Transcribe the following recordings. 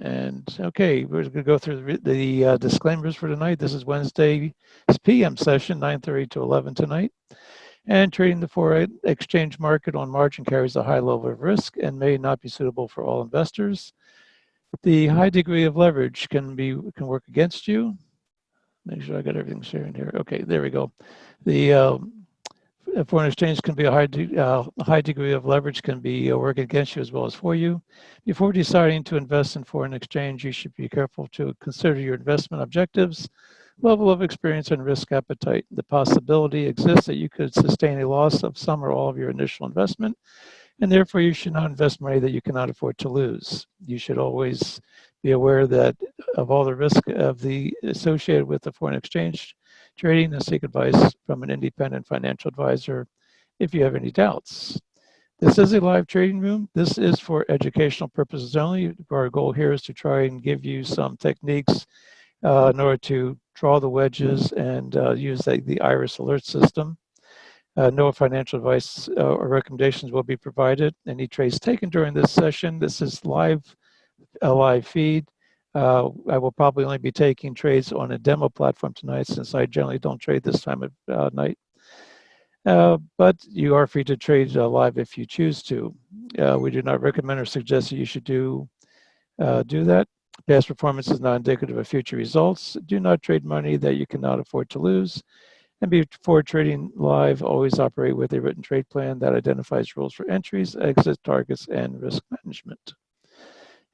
And okay, we're going to go through the disclaimers for tonight. This is Wednesday PM session, 9:30 to 11 tonight. And trading the foreign exchange market on margin carries a high level of risk and may not be suitable for all investors. The high degree of leverage can work against you. Make sure I got everything sharing here. Okay, there we go. The foreign exchange can be a high degree of leverage can be working against you as well as for you. Before deciding to invest in foreign exchange, you should be careful to consider your investment objectives, level of experience, and risk appetite. The possibility exists that you could sustain a loss of some or all of your initial investment, and therefore you should not invest money that you cannot afford to lose. You should always be aware that of all the risk associated with the foreign exchange trading and seek advice from an independent financial advisor if you have any doubts. This is a live trading room. This is for educational purposes only. Our goal here is to try and give you some techniques in order to draw the wedges and use the AIRIS alert system. No financial advice or recommendations will be provided. Any trades taken during this session, this is a live feed. I will probably only be taking trades on a demo platform tonight since I generally don't trade this time of night. But you are free to trade live if you choose to. We do not recommend or suggest that you should do that. Past performance is not indicative of future results. Do not trade money that you cannot afford to lose. And before trading live, always operate with a written trade plan that identifies rules for entries, exit targets, and risk management.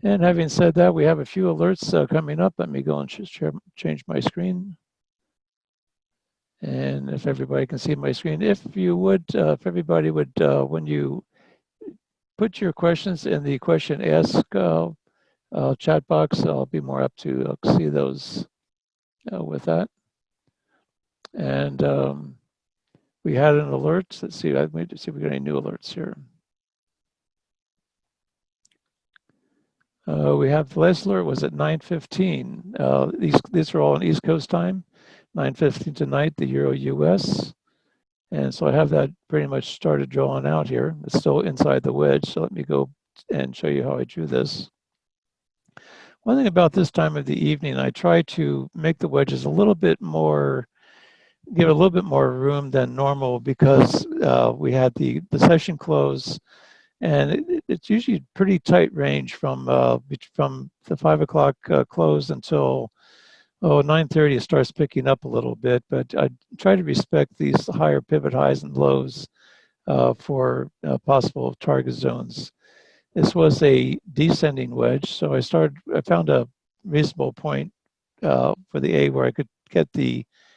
And having said that, we have a few alerts coming up. Let me go and change my screen. And if everybody can see my screen, if everybody would, when you put your questions in the question ask chat box, I'll be more up to see those with that. And we had an alert. Let's see, let me see if we got any new alerts here. We have the last alert was at 9:15. These are all on East Coast time, 9:15 tonight, the Euro US. And so I have that pretty much started drawing out here. It's still inside the wedge. So let me go and show you how I drew this. One thing about this time of the evening, I try to make the wedges a little bit more, give a little bit more room than normal because we had the session close, and it's usually pretty tight range from the 5 o'clock close until 9:30. It starts picking up a little bit, but I try to respect these higher pivot highs and lows for possible target zones. This was a descending wedge, so I found a reasonable point for the A where I could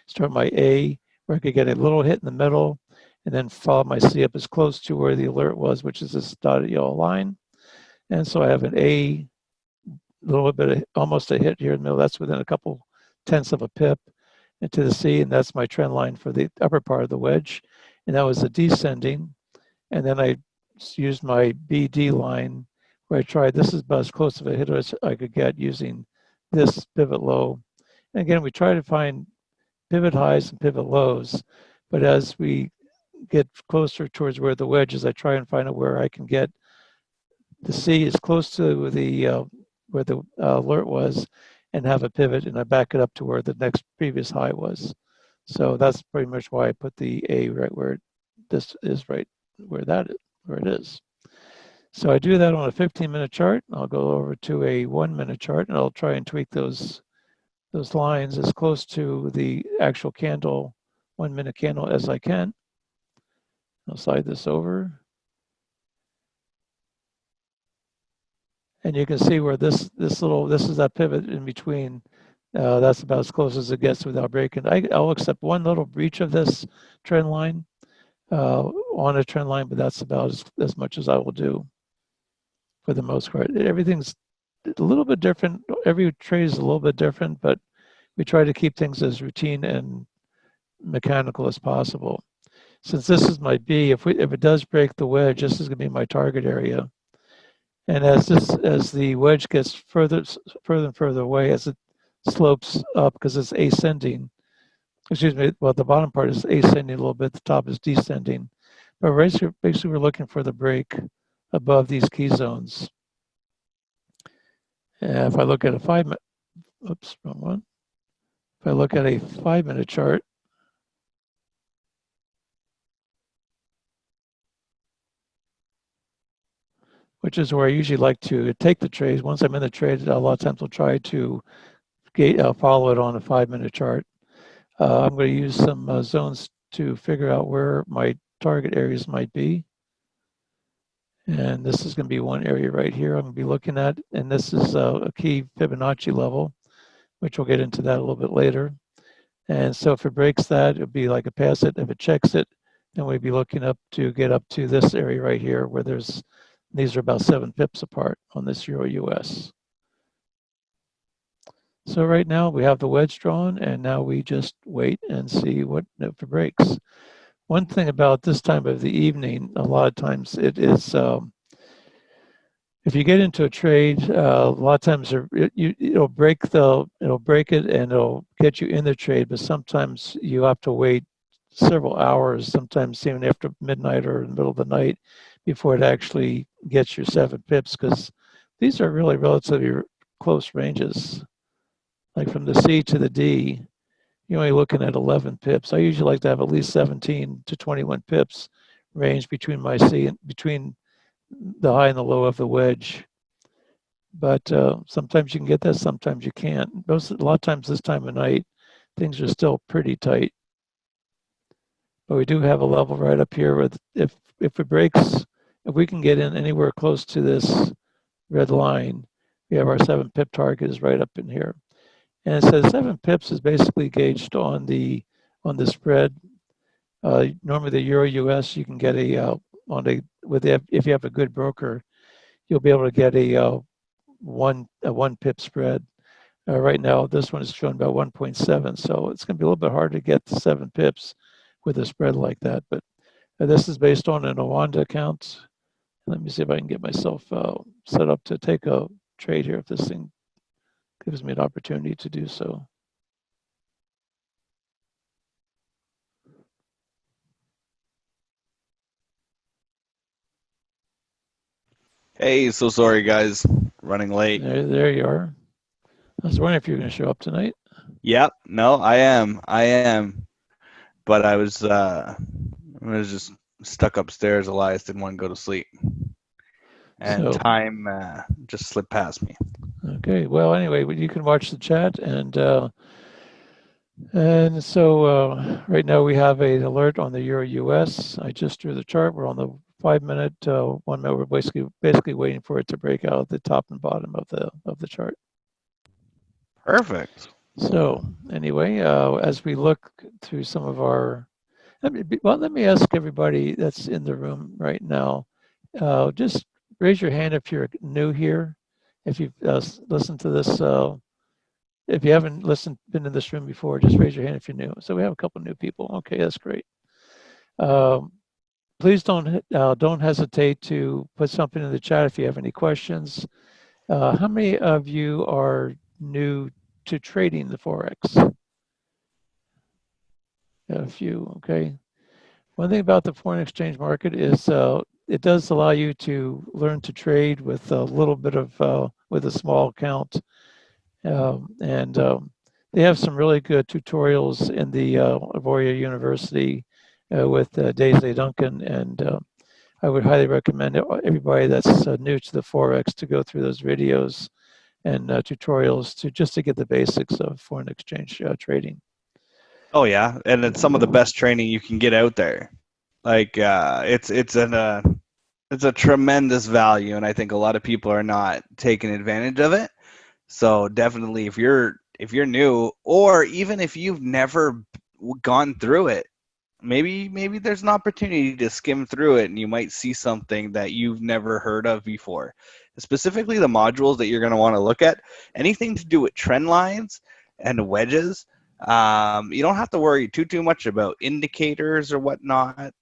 start my A, where I could get a little hit in the middle, and then follow my C up as close to where the alert was, which is this dotted yellow line. And so I have an A, little bit of almost a hit here in the middle. That's within a couple tenths of a pip into the C, and that's my trend line for the upper part of the wedge. And that was a descending. And then I used my BD line where I tried, this is about as close of a hit as I could get using this pivot low. And again, we try to find pivot highs and pivot lows, but as we get closer towards where the wedge is, I try and find out where I can get the C as close to the where the alert was and have a pivot, and I back it up to where the next previous high was. So that's pretty much why I put the A right where this is, right where it is. So I do that on a 15-minute chart. I'll go over to a 1-minute chart, and I'll try and tweak those lines as close to the actual candle, 1-minute candle as I can. I'll slide this over. And you can see where this is that pivot in between. That's about as close as it gets without breaking. I'll accept one little breach of this trend line on a trend line, but that's about as much as I will do for the most part. Everything's a little bit different. Every trade is a little bit different, but we try to keep things as routine and mechanical as possible. Since this is my B, if it does break the wedge, this is going to be my target area. And as the wedge gets further and further away, as it slopes up because it's ascending, excuse me, well, the bottom part is ascending a little bit, the top is descending. But basically we're looking for the break above these key zones. And if I look at a 5-minute, oops, wrong one. If I look at a 5-minute chart, which is where I usually like to take the trades. Once I'm in the trade, a lot of times I'll try to follow it on a 5-minute chart. I'm going to use some zones to figure out where my target areas might be. And this is going to be one area right here I'm going to be looking at. And this is a key Fibonacci level, which we'll get into that a little bit later. And so if it breaks that, it'll be like a pass it. If it checks it, then we'd be looking up to get up to this area right here where these are about 7 pips apart on this Euro US. So right now we have the wedge drawn, and now we just wait and see what if it breaks. One thing about this time of the evening, a lot of times it is, if you get into a trade, a lot of times it'll break it and it'll get you in the trade, but sometimes you have to wait several hours, sometimes even after midnight or in the middle of the night, before it actually gets your 7 pips, because these are really relatively close ranges. Like from the C to the D, you're only looking at 11 pips. I usually like to have at least 17 to 21 pips range between my C and between the high and the low of the wedge. But sometimes you can get that, sometimes you can't. A lot of times this time of night, things are still pretty tight. But we do have a level right up here with if it breaks, if we can get in anywhere close to this red line, we have our 7 pip target is right up in here. And it says 7 pips is basically gauged on the spread. Normally the Euro US you can get if you have a good broker, you'll be able to get a 1 pip spread. Right now this one is showing about 1.7, so it's going to be a little bit hard to get the 7 pips with a spread like that. But this is based on an Auvoria account. Let me see if I can get myself set up to take a trade here if this thing gives me an opportunity to do so. Hey, so sorry guys, running late. There you are. I was wondering if you were going to show up tonight. Yep, no, I am. But I was just stuck upstairs. Elias didn't want to go to sleep, and time just slipped past me. Okay, well, anyway, you can watch the chat, and so right now we have an alert on the Euro US. I just drew the chart. We're on the 5-minute, 1 minute. We're basically waiting for it to break out at the top and bottom of the chart. Perfect. So anyway, as we look through some of our, let me ask everybody that's in the room right now, just raise your hand if you're new here. If you've listened to this, if you haven't been in this room before, just raise your hand if you're new. So we have a couple new people. Okay, that's great. Please don't hesitate to put something in the chat if you have any questions. How many of you are new to trading the Forex? A few, okay. One thing about the foreign exchange market is it does allow you to learn to trade with a little bit of, with a small account. They have some really good tutorials in the Auvoria University with Daisy Duncan, and I would highly recommend everybody that's new to the Forex to go through those videos and tutorials just to get the basics of foreign exchange trading. Oh yeah, and it's some of the best training you can get out there. Like it's a tremendous value, and I think a lot of people are not taking advantage of it. So definitely, if you're new, or even if you've never gone through it, maybe there's an opportunity to skim through it, and you might see something that you've never heard of before. Specifically, the modules that you're going to want to look at, anything to do with trend lines and wedges. You don't have to worry too much about indicators or whatnot,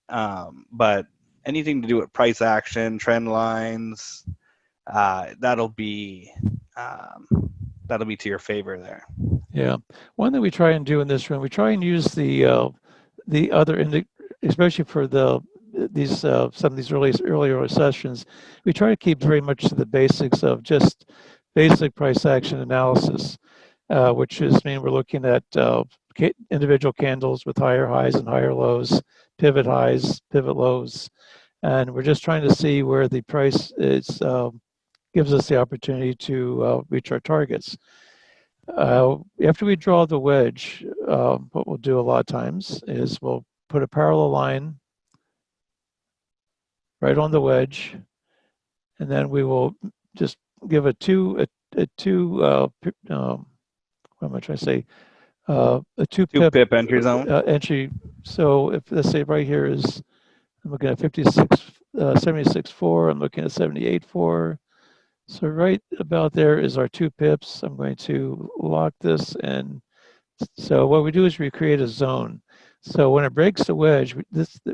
but anything to do with price action, trend lines, that'll be to your favor there. Yeah, one thing we try and do in this room, we try and use the other especially for the these some of these earlier sessions, we try to keep very much to the basics of just basic price action analysis, which is mean we're looking at individual candles with higher highs and higher lows, pivot highs, pivot lows, and we're just trying to see where the price is gives us the opportunity to reach our targets. After we draw the wedge, what we'll do a lot of times is we'll put a parallel line right on the wedge, and then we will just give a two what am I trying to say? A two pip entry zone. Entry. So if let's say right here is, I'm looking at 76.4, I'm looking at 78.4. So right about there is our 2 pips. I'm going to lock this, and so what we do is we create a zone. So when it breaks the wedge,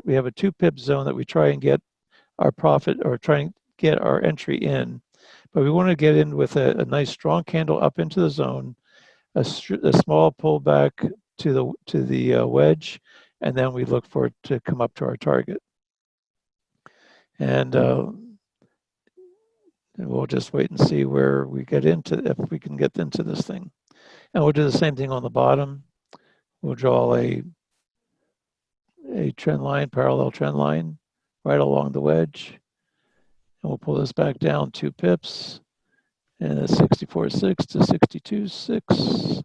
we have a 2 pip zone that we try and get our profit or try and get our entry in. But we want to get in with a nice strong candle up into the zone, a small pullback to the wedge, and then we look for it to come up to our target. And we'll just wait and see where we get into, if we can get into this thing. And we'll do the same thing on the bottom. We'll draw a trend line, parallel trend line, right along the wedge. And we'll pull this back down 2 pips, and 64.6 to 62.6.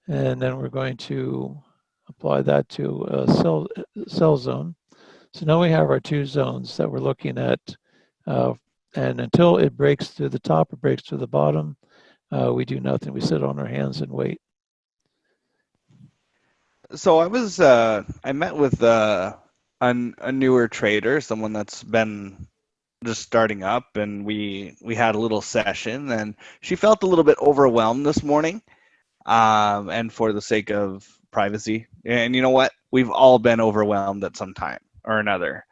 And then we're going to apply that to a sell zone. So now we have our 2 zones that we're looking at. And until it breaks through the top or breaks through the bottom, we do nothing. We sit on our hands and wait. So I met with a newer trader, someone that's been just starting up, and we had a little session, and she felt a little bit overwhelmed this morning, and for the sake of privacy, and you know what, we've all been overwhelmed at some time or another.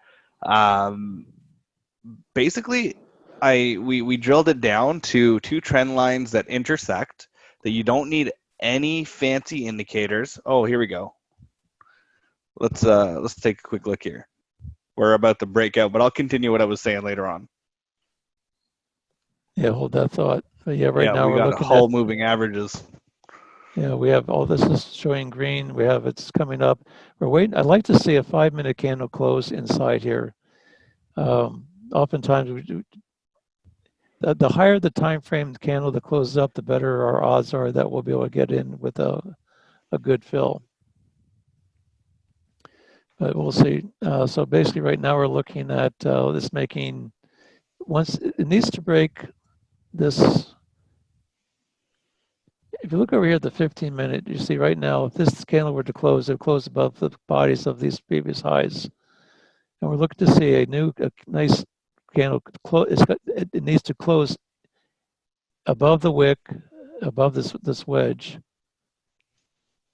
Basically, we drilled it down to 2 trend lines that intersect, that you don't need any fancy indicators. Oh, here we go. Let's take a quick look here. We're about to break out, but I'll continue what I was saying later on. Yeah, hold that thought. But yeah, right now we we're got looking Hull at moving averages. Yeah, we have all this is showing green. We have it's coming up. We're waiting. I'd like to see a 5-minute candle close inside here. Oftentimes we do. The higher the time frame the candle that closes up, the better our odds are that we'll be able to get in with a good fill. But we'll see. So basically, right now we're looking at this making, once it needs to break this. If you look over here at the 15-minute, you see right now, if this candle were to close, it would close above the bodies of these previous highs. And we're looking to see a nice candle close. It needs to close above the wick, above this wedge.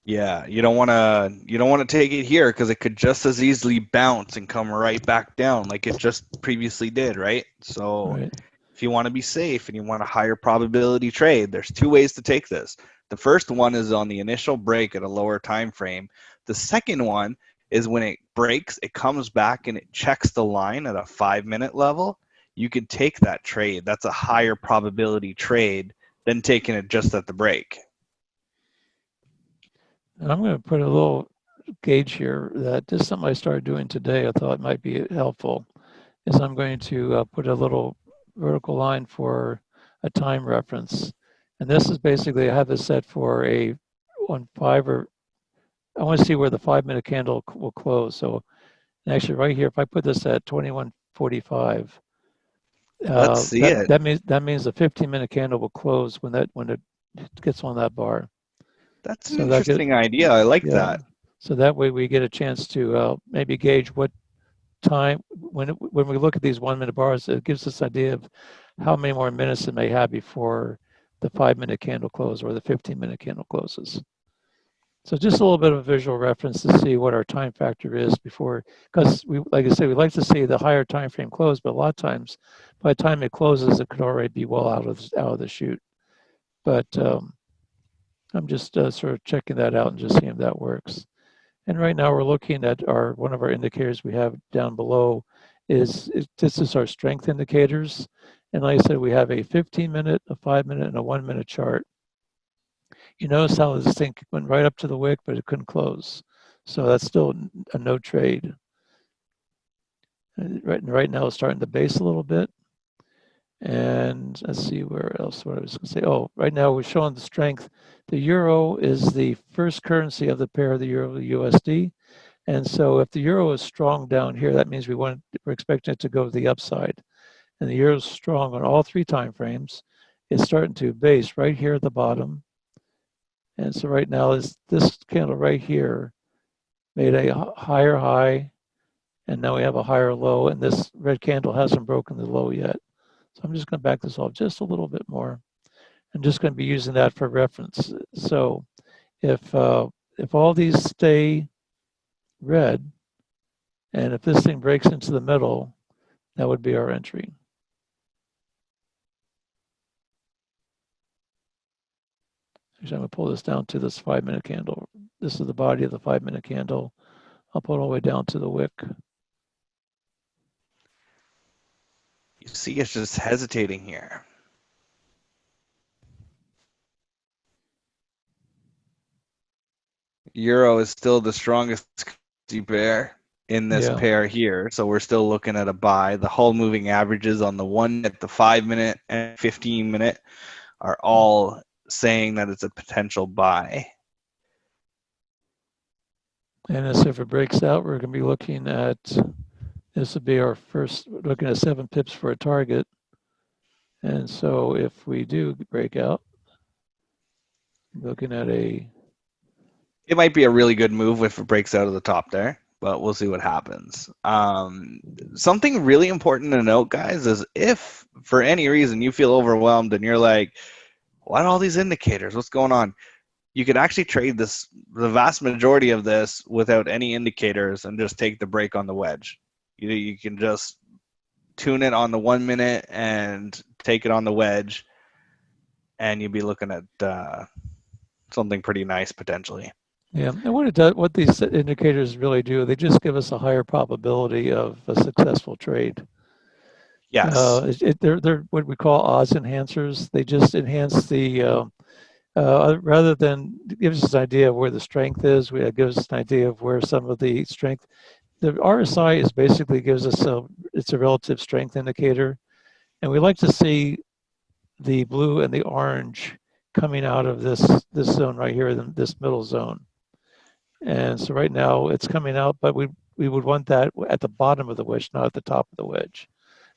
Yeah, you don't want to take it here, because it could just as easily bounce and come right back down like it just previously did, right? So Right. if you want to be safe and you want a higher probability trade, there's 2 ways to take this. The first one is on the initial break at a lower time frame. The second one is when it breaks, it comes back and it checks the line at a 5-minute level. You could take that trade. That's a higher probability trade than taking it just at the break. And I'm going to put a little gauge here that this is something I started doing today. I thought might be helpful. Is I'm going to put a little vertical line for a time reference, and this is basically I have this set for a 1.5 or I want to see where the 5-minute candle will close. So actually, right here, if I put this at 21:45, Let's see it. that means the 15-minute candle will close when it gets on that bar. That's an interesting idea. I like that. So that way we get a chance to maybe gauge what time, when we look at these 1-minute bars, it gives us an idea of how many more minutes it may have before the 5-minute candle closes or the 15-minute candle closes. So just a little bit of a visual reference to see what our time factor is before, because like I said, we like to see the higher time frame close, but a lot of times by the time it closes, it could already be well out of the chute. But I'm just sort of checking that out and just seeing if that works. And right now we're looking at one of our indicators we have down below this is our strength indicators. And like I said, we have a 15-minute, a 5-minute, and a 1-minute chart. You notice how this thing went right up to the wick, but it couldn't close. So that's still a no trade. Right now it's starting to base a little bit. And let's see what I was going to say. Oh, right now we're showing the strength. The euro is the first currency of the pair of the euro USD. And so if the euro is strong down here, that means we're expecting it to go to the upside. And the euro is strong on all 3 time frames. It's starting to base right here at the bottom. And so right now this candle right here made a higher high, and now we have a higher low, and this red candle hasn't broken the low yet. So I'm just going to back this off just a little bit more. I'm just going to be using that for reference. So if all these stay red, and if this thing breaks into the middle, that would be our entry. Actually, I'm going to pull this down to this 5-minute candle. This is the body of the 5-minute candle. I'll pull it all the way down to the wick. You see, it's just hesitating here. Euro is still the strongest pair in this pair here, so we're still looking at a buy. The whole moving averages on the 1 minute, the 5-minute, and 15-minute are all saying that it's a potential buy. And as if it breaks out, we're going to be looking at, this would be our first, looking at 7 pips for a target. And so if we do break out, looking at it might be a really good move if it breaks out of the top there, but we'll see what happens. Something really important to note, guys, is if for any reason you feel overwhelmed and you're like, what are all these indicators? What's going on? You could actually trade the vast majority of this without any indicators and just take the break on the wedge. You can just tune it on the 1 minute and take it on the wedge, and you'd be looking at something pretty nice potentially. Yeah, and what these indicators really do, they just give us a higher probability of a successful trade. Yes. They're what we call odds enhancers. They just enhance the rather than give us an idea of where the strength is. It gives us an idea of where some of the strength. The RSI is basically gives us it's a relative strength indicator, and we like to see the blue and the orange coming out of this zone right here, this middle zone. And so right now it's coming out, but we would want that at the bottom of the wedge, not at the top of the wedge.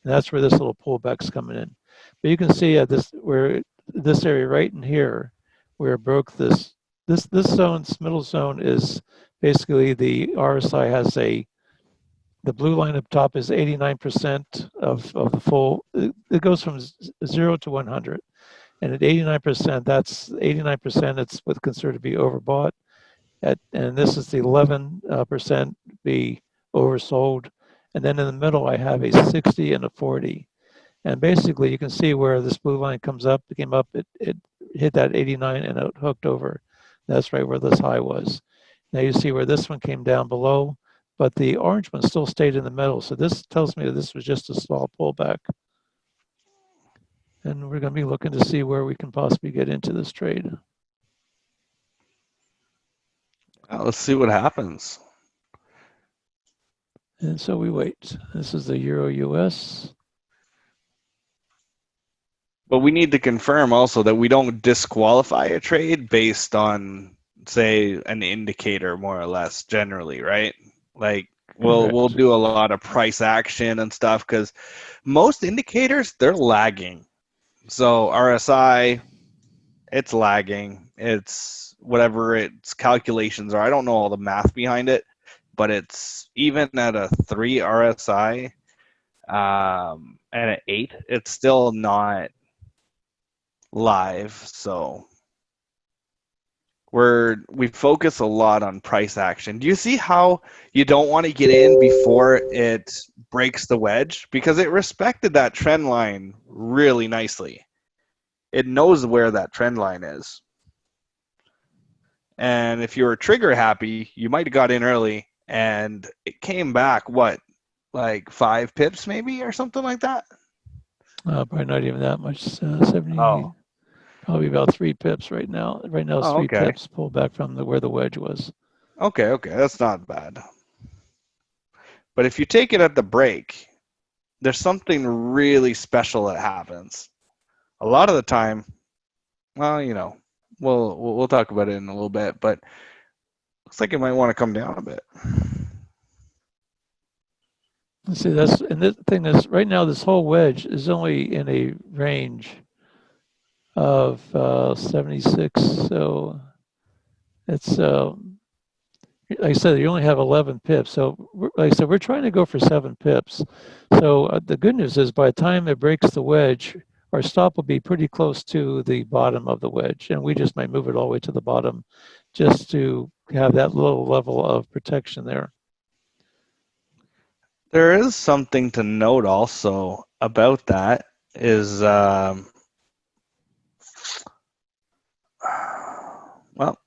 And that's where this little pullback's coming in. But you can see at this area right in here, where it broke this zone, this middle zone is basically the RSI has the blue line up top is 89% of the full. It goes from 0 to 100. And at 89%, that's 89%, it's what's considered to be overbought. And this is the 11% be oversold. And then in the middle, I have a 60 and a 40. And basically, you can see where this blue line comes up, it came up, it hit that 89 and it hooked over. That's right where this high was. Now you see where this one came down below, but the orange one still stayed in the middle. So this tells me that this was just a small pullback. And we're going to be looking to see where we can possibly get into this trade. Let's see what happens. And so we wait. This is the Euro US. But we need to confirm also that we don't disqualify a trade based on, say, an indicator, more or less, generally, right? Like we'll do a lot of price action and stuff because most indicators, they're lagging. So RSI, it's lagging. It's whatever its calculations are. I don't know all the math behind it, but it's even at a 3 RSI and an 8, it's still not live. So we focus a lot on price action. Do you see how you don't want to get in before it breaks the wedge? Because it respected that trend line really nicely. It knows where that trend line is. And if you were trigger happy, you might have got in early, and it came back, what, like 5 pips maybe or something like that? Probably not even that much. 70, Oh, probably about 3 pips right now. Right now, it's oh, 3 okay. pips pulled back from where the wedge was. Okay, that's not bad. But if you take it at the break, there's something really special that happens. A lot of the time, well, we'll talk about it in a little bit, but looks like it might want to come down a bit. Let's see, and the thing is, right now, this whole wedge is only in a range of 76. So it's, like I said, you only have 11 pips. So, like I said, we're trying to go for 7 pips. So the good news is by the time it breaks the wedge, our stop will be pretty close to the bottom of the wedge. And we just might move it all the way to the bottom just to have that little level of protection there. There is something to note also about that is, well,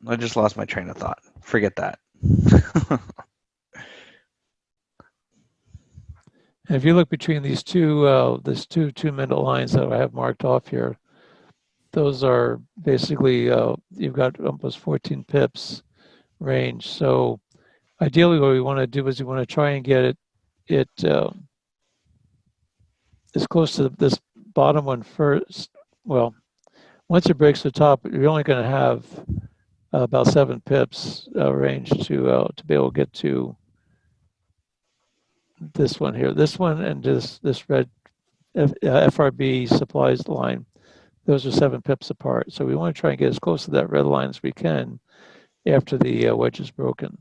I just lost my train of thought. Forget that. And if you look between these two-minute lines that I have marked off here, those are basically, you've got almost 14 pips range. So ideally what we want to do is we want to try and get it as close to this bottom one first. Well, once it breaks the top, you're only going to have about 7 pips range to be able to get to this one here. This one and this red FRB supplies line. Those are 7 pips apart. So we want to try and get as close to that red line as we can after the wedge is broken,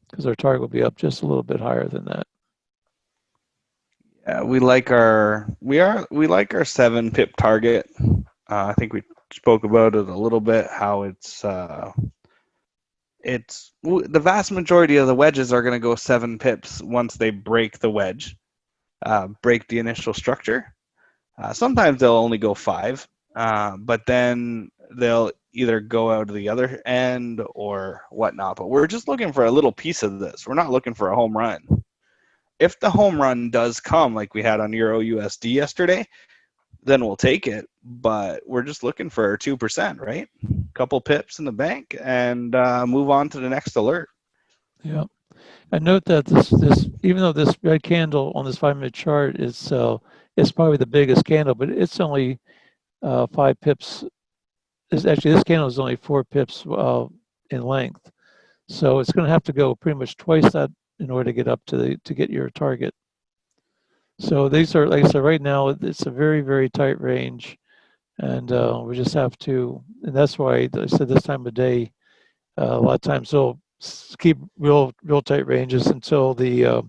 because our target will be up just a little bit higher than that. Yeah, we like our 7 pip target. I think we spoke about it a little bit. How it's the vast majority of the wedges are going to go 7 pips once they break the wedge, break the initial structure. Sometimes they'll only go 5, but then they'll either go out to the other end or whatnot. But we're just looking for a little piece of this. We're not looking for a home run. If the home run does come, like we had on Euro USD yesterday, then we'll take it. But we're just looking for 2%, right? A couple pips in the bank and move on to the next alert. Yeah. And note that this even though this red candle on this 5-minute chart is it's probably the biggest candle, but it's only 5 pips. Actually, this candle is only 4 pips in length. So it's going to have to go pretty much twice that in order to get up to get your target. So these are, like I said, right now it's a very, very tight range, and we just have to, and that's why I said this time of day, a lot of times they'll keep real tight ranges until the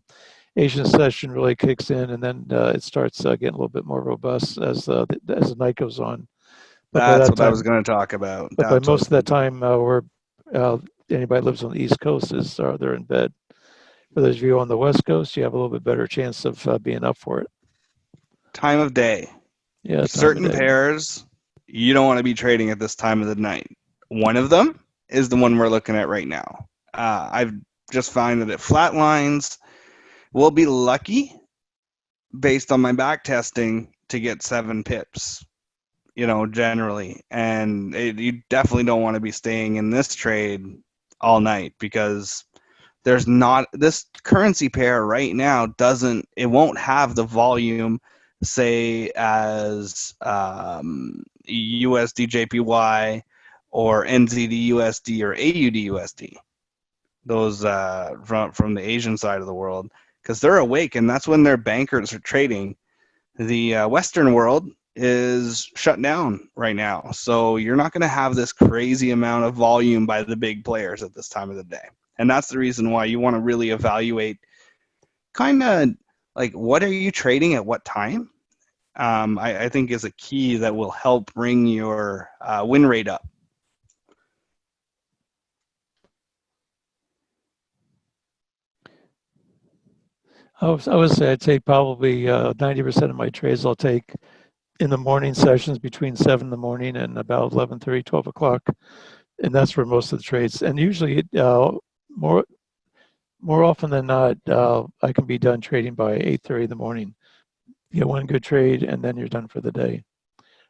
Asian session really kicks in, and then it starts getting a little bit more robust as the night goes on. But by That's that what I time, was going to talk about. but by most of that time, anybody lives on the East Coast they're in bed. For those of you on the West Coast, you have a little bit better chance of being up for it. Time of day. Yeah, certain pairs you don't want to be trading at this time of the night. One of them is the one we're looking at right now. I've just found that it flatlines. We'll be lucky, based on my back testing, to get 7 pips, generally. And you definitely don't want to be staying in this trade all night, because there's not, this currency pair right now it won't have the volume, say, as USD JPY or NZD USD or AUD USD, those from the Asian side of the world, because they're awake, and that's when their bankers are trading. The Western world is shut down right now, so you're not going to have this crazy amount of volume by the big players at this time of the day. And that's the reason why you want to really evaluate kind of like, what are you trading at what time? I think is a key that will help bring your win rate up. I would say I'd take probably 90% of my trades I'll take in the morning sessions between 7 in the morning and about 11:30, 12 o'clock. and that's where most of the trades. And usually, more more often than not, I can be done trading by 8:30 in the morning. You get one good trade, and then you're done for the day. And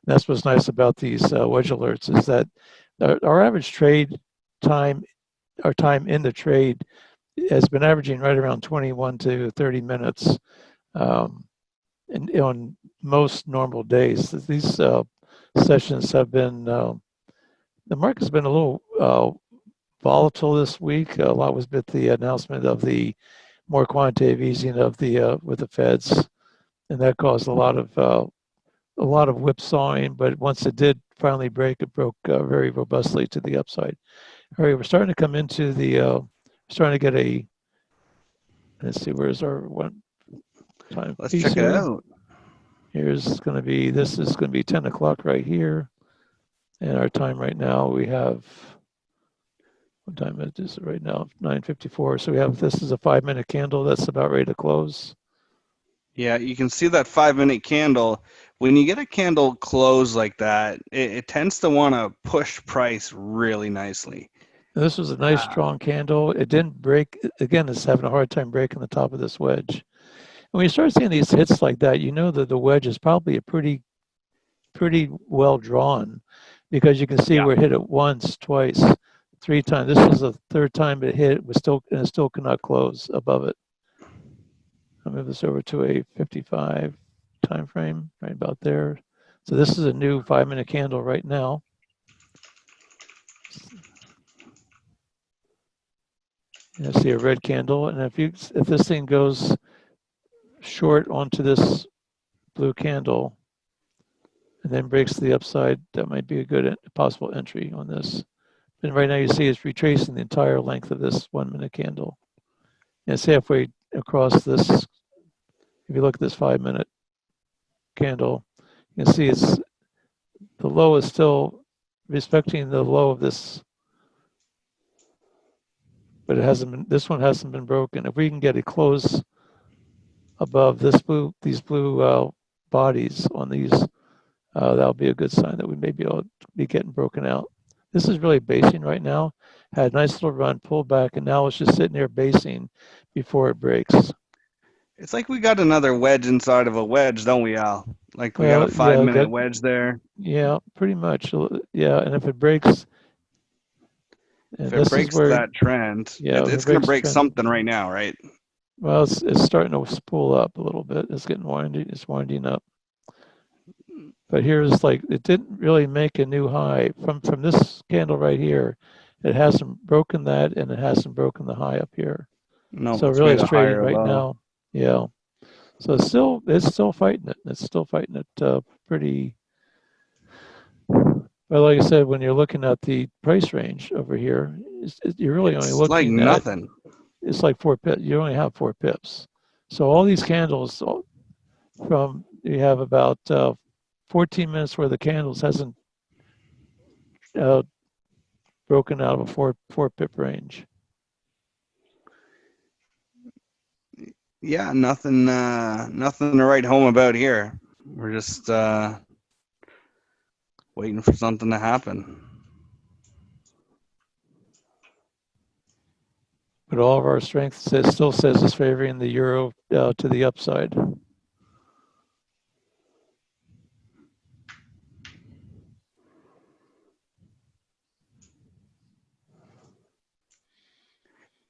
that's what's nice about these wedge alerts is that our average trade time, our time in the trade, has been averaging right around 21 to 30 minutes. Um, and on most normal days, these sessions have been, the market's been a little volatile this week. A lot was with the announcement of the more quantitative easing of the with the Feds, and that caused a lot of whipsawing. But once it did finally break, it broke very robustly to the upside. All right, we're starting to come into the starting to get a. Let's see, where's our one time Let's piece check it here? out. Here's going to be, this is going to be 10 o'clock right here. And our time right now, we have, what time is it right now? 9:54. So we have, this is a 5-minute candle. That's about ready to close. Yeah, you can see that 5-minute candle. When you get a candle close like that, it tends to want to push price really nicely. And this was a nice strong candle. It didn't break. Again, it's having a hard time breaking the top of this wedge. And when you start seeing these hits like that, you know that the wedge is probably a pretty well drawn, because you can see Yeah. we're hit it once, twice, 3 times. This is the third time it hit. It still cannot close above it. I'll move this over to a 55 time frame, right about there. So this is a new 5-minute candle right now. And I see a red candle, and if this thing goes short onto this blue candle and then breaks to the upside, that might be a good possible entry on this. And right now you see it's retracing the entire length of this 1-minute candle. And it's halfway across this. If you look at this 5-minute candle, you can see it's, the low is still respecting the low of this, but it hasn't been, this one hasn't been broken. If we can get a close above these blue bodies on these, that'll be a good sign that we may be able to be getting broken out. This is really basing right now. Had a nice little run, pulled back, and now it's just sitting there basing before it breaks. It's like we got another wedge inside of a wedge, don't we, Al? Like we got a Well, yeah, 5-minute wedge there. yeah, pretty much. Yeah, and if it breaks, and If it this is breaks where, that trend, yeah, if it it's going to breaks break trend, something right now, right? well, it's starting to spool up a little bit. It's getting winding. It's winding up. But here's like, it didn't really make a new high from this candle right here. It hasn't broken that, and it hasn't broken the high up here. No, So it's really made it's a trading higher right low. now. Yeah. So it's still fighting it. It's still fighting it pretty. But like I said, when you're looking at the price range over here, you're really only It's like looking at, nothing. it's like 4 pips. You only have 4 pips. So all these candles from, you have about 14 minutes where the candles hasn't uh, broken out of a four pip range. Yeah, nothing to write home about here. We're just waiting for something to happen. But all of our strength still says is favoring the euro to the upside.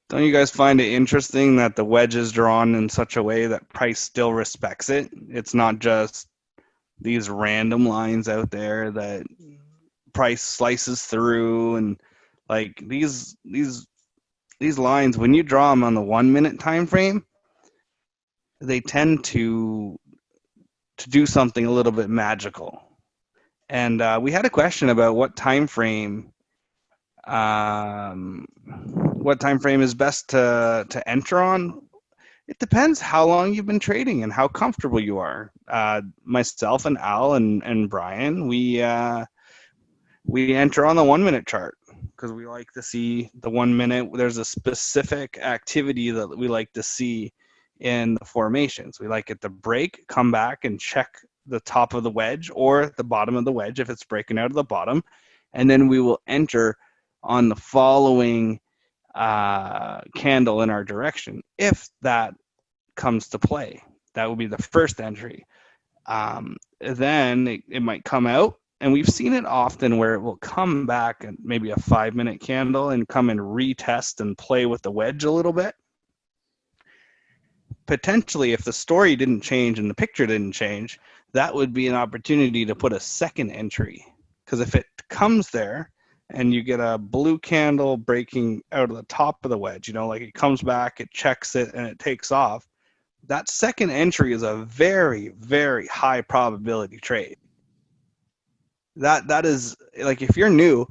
Don't you guys find it interesting that the wedge is drawn in such a way that price still respects it? It's not just these random lines out there that price slices through, and like these lines, when you draw them on the 1-minute time frame, they tend to do something a little bit magical. And we had a question about what time frame is best to enter on. It depends how long you've been trading and how comfortable you are. Myself and Al and Brian, we enter on the 1-minute chart because we like to see the 1-minute. There's a specific activity that we like to see in the formations. We like it to break, come back, and check the top of the wedge or the bottom of the wedge if it's breaking out of the bottom, and then we will enter on the following candle in our direction. If that comes to play, that would be the first entry. Then it might come out, and we've seen it often where it will come back and maybe a 5-minute candle and come and retest and play with the wedge a little bit. Potentially, if the story didn't change and the picture didn't change, that would be an opportunity to put a second entry. Because if it comes there and you get a blue candle breaking out of the top of the wedge, like it comes back, it checks it, and it takes off, that second entry is a very, very high probability trade. That is, like, if you're new,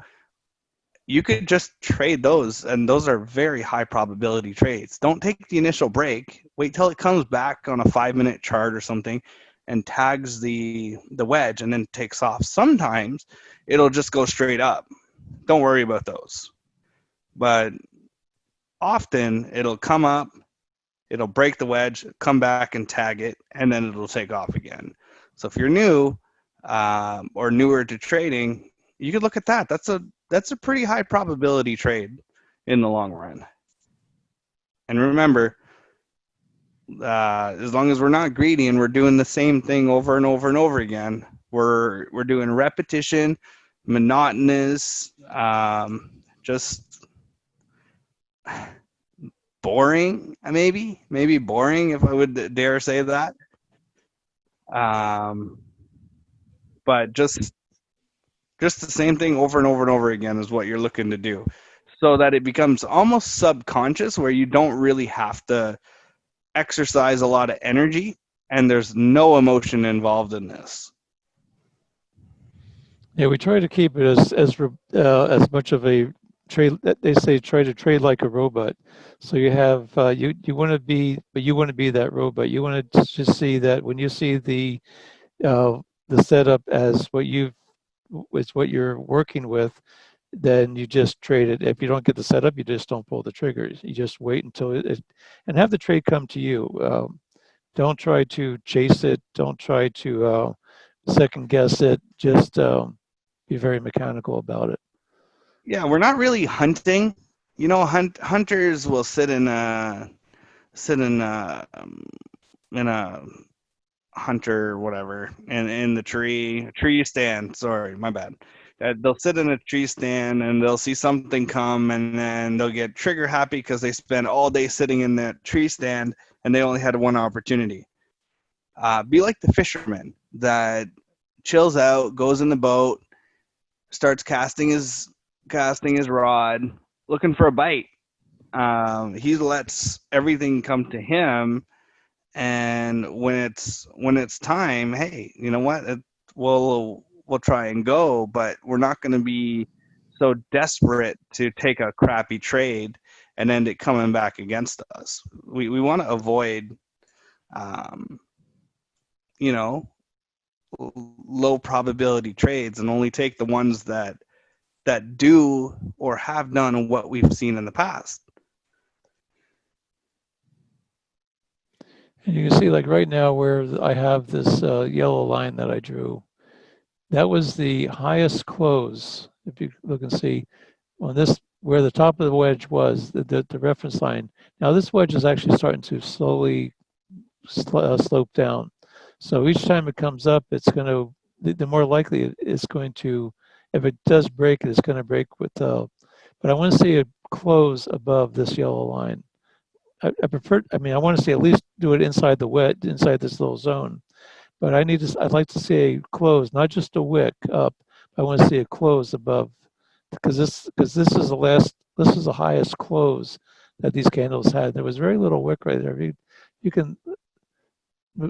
you could just trade those, and those are very high probability trades. Don't take the initial break. Wait till it comes back on a 5-minute chart or something and tags the wedge and then takes off. Sometimes it'll just go straight up. Don't worry about those. But often it'll come up, it'll break the wedge, come back and tag it, and then it'll take off again. So if you're new or newer to trading, you could look at that. That's a pretty high probability trade in the long run. And remember, as long as we're not greedy and we're doing the same thing over and over and over again, we're doing repetition, monotonous, just boring, maybe boring, if I would dare say that. But just the same thing over and over and over again is what you're looking to do, so that it becomes almost subconscious, where you don't really have to exercise a lot of energy and there's no emotion involved in this. Yeah, we try to keep it as much of a trade. They say try to trade like a robot. So you have you want to be, but you want to be that robot. You want to just see that when you see the setup as what you're working with, then you just trade it. If you don't get the setup, you just don't pull the triggers. You just wait until and have the trade come to you. Don't try to chase it. Don't try to second guess it. Just be very mechanical about it. Yeah, we're not really hunting. Hunters will sit in a hunter whatever and in the tree stand. Sorry, my bad. They'll sit in a tree stand and they'll see something come, and then they'll get trigger happy because they spend all day sitting in that tree stand and they only had one opportunity. Be like the fisherman that chills out, goes in the boat, starts casting his rod, looking for a bite. He lets everything come to him, and when it's time, hey, you know what? We'll try and go, but we're not going to be so desperate to take a crappy trade and end it coming back against us. We want to avoid, low probability trades and only take the ones that do or have done what we've seen in the past. And you can see, like right now, where I have this yellow line that I drew, that was the highest close. If you look and see on this, where the top of the wedge was, the reference line. Now this wedge is actually starting to slowly slope down. So each time it comes up, it's going to, the more likely it's going to, if it does break, it's going to break with, but I want to see it close above this yellow line. I want to see at least do it inside the wedge, inside this little zone. But I'd like to see a close, not just a wick up. I want to see a close above, because this is the highest close that these candles had. There was very little wick right there. You can,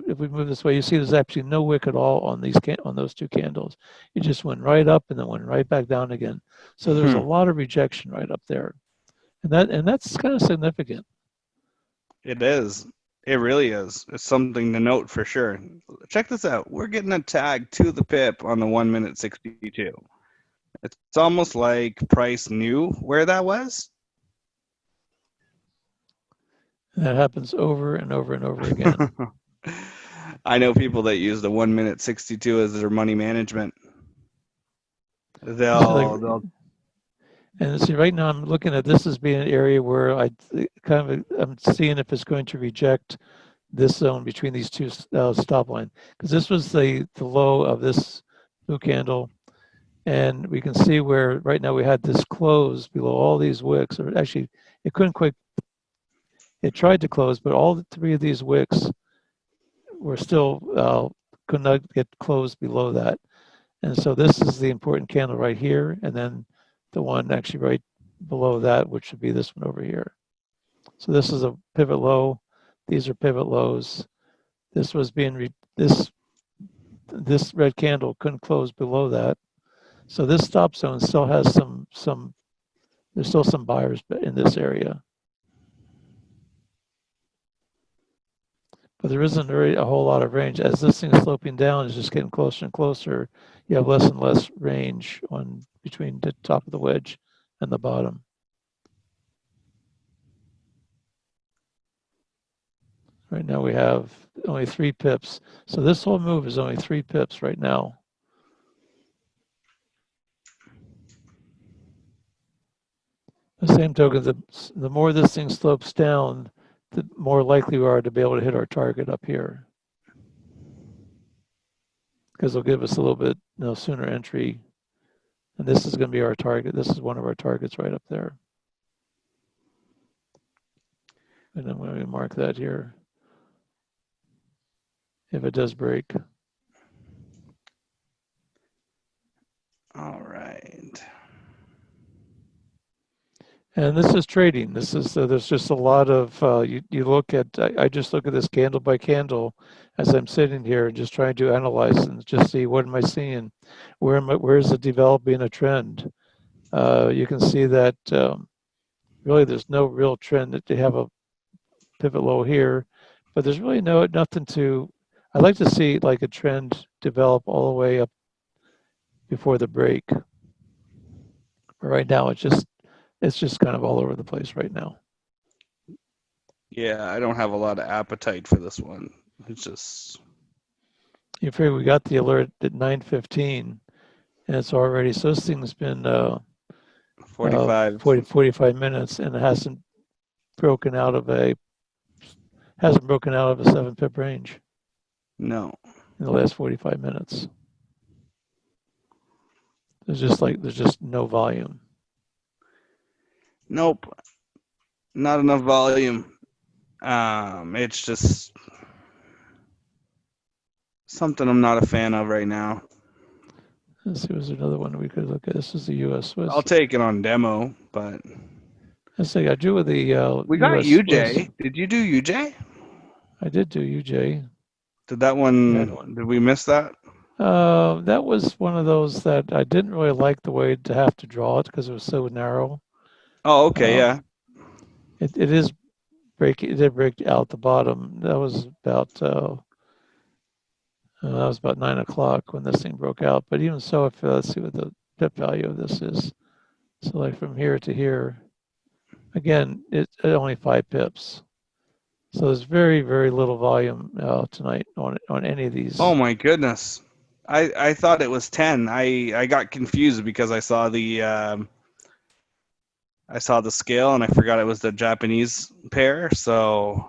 if we move this way, you see there's actually no wick at all on those two candles. It just went right up and then went right back down again. So there's a lot of rejection right up there, and that's kind of significant. It is. It really is. It's something to note for sure. Check this out. We're getting a tag to the pip on the 1 minute 62. It's almost like Price knew where that was. And that happens over and over and over again. I know people that use the 1 minute 62 as their money management. And see, right now I'm looking at this as being an area where I'm seeing if it's going to reject this zone between these two stop line, because this was the low of this new candle. And we can see where right now we had this close below all these wicks, or actually it couldn't quite, it tried to close, but all three of these wicks were still, could not get closed below that. And so this is the important candle right here, and then the one actually right below that, which would be this one over here. So this is a pivot low. These are pivot lows. This was being, this red candle couldn't close below that. So this stop zone still has there's still some buyers in this area. But there isn't really a whole lot of range. As this thing is sloping down, it's just getting closer and closer. You have less and less range between the top of the wedge and the bottom. Right now we have only 3 pips. So this whole move is only 3 pips right now. The same token, the more this thing slopes down, the more likely we are to be able to hit our target up here. Because it'll give us a little bit sooner entry. And this is going to be our target. This is one of our targets right up there. And I'm going to mark that here. If it does break. All right. And this is trading. This is there's just a lot of you look at. I just look at this candle by candle as I'm sitting here and just trying to analyze and just see what am I seeing, where is it developing a trend. You can see that really there's no real trend that they have a pivot low here, but there's really nothing to. I'd like to see like a trend develop all the way up before the break. But right now it's just kind of all over the place right now. Yeah, I don't have a lot of appetite for this one. It's just. You figure we got the alert at 9:15, and it's already, so this thing's been 45 minutes, and it hasn't broken out of a 7-pip range. No. In the last 45 minutes. There's just no volume. Nope. Not enough volume. It's just something I'm not a fan of right now. Let's see, was there another one we could look at? This is the U.S. Swiss. I'll take it on demo, but. Let's see, I drew with the we got US UJ. Swiss. Did you do UJ? I did do UJ. Did that one, did we miss that? That was one of those that I didn't really like the way to have to draw it because it was so narrow. Oh, okay, yeah. It did break out the bottom. That was about 9 o'clock when this thing broke out. But even so, let's see what the pip value of this is. So like from here to here, again, it's only 5 pips. So there's very, very little volume tonight on any of these. Oh my goodness. I thought it was 10. I got confused because I saw the scale and I forgot it was the Japanese pair. So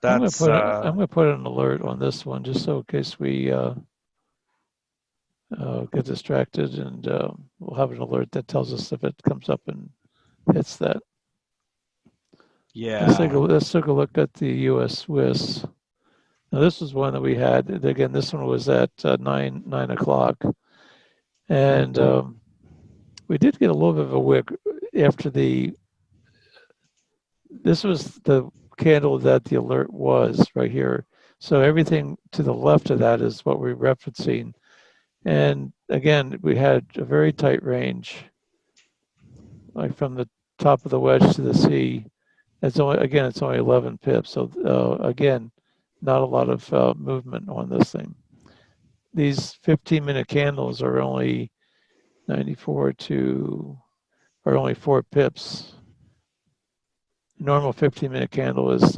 that's I'm gonna put an alert on this one just so in case we get distracted, and we'll have an alert that tells us if it comes up and hits that. Yeah. Let's take a look at the U.S. Swiss. Now this was one that we had. Again, this one was at 9 o'clock, and we did get a little bit of a wick after this was the candle that the alert was right here. So everything to the left of that is what we're referencing. And again, we had a very tight range, like from the top of the wedge to the C. It's only 11 pips. So again, not a lot of movement on this thing. These 15-minute candles are only 94 are only 4 pips. Normal 15-minute candle is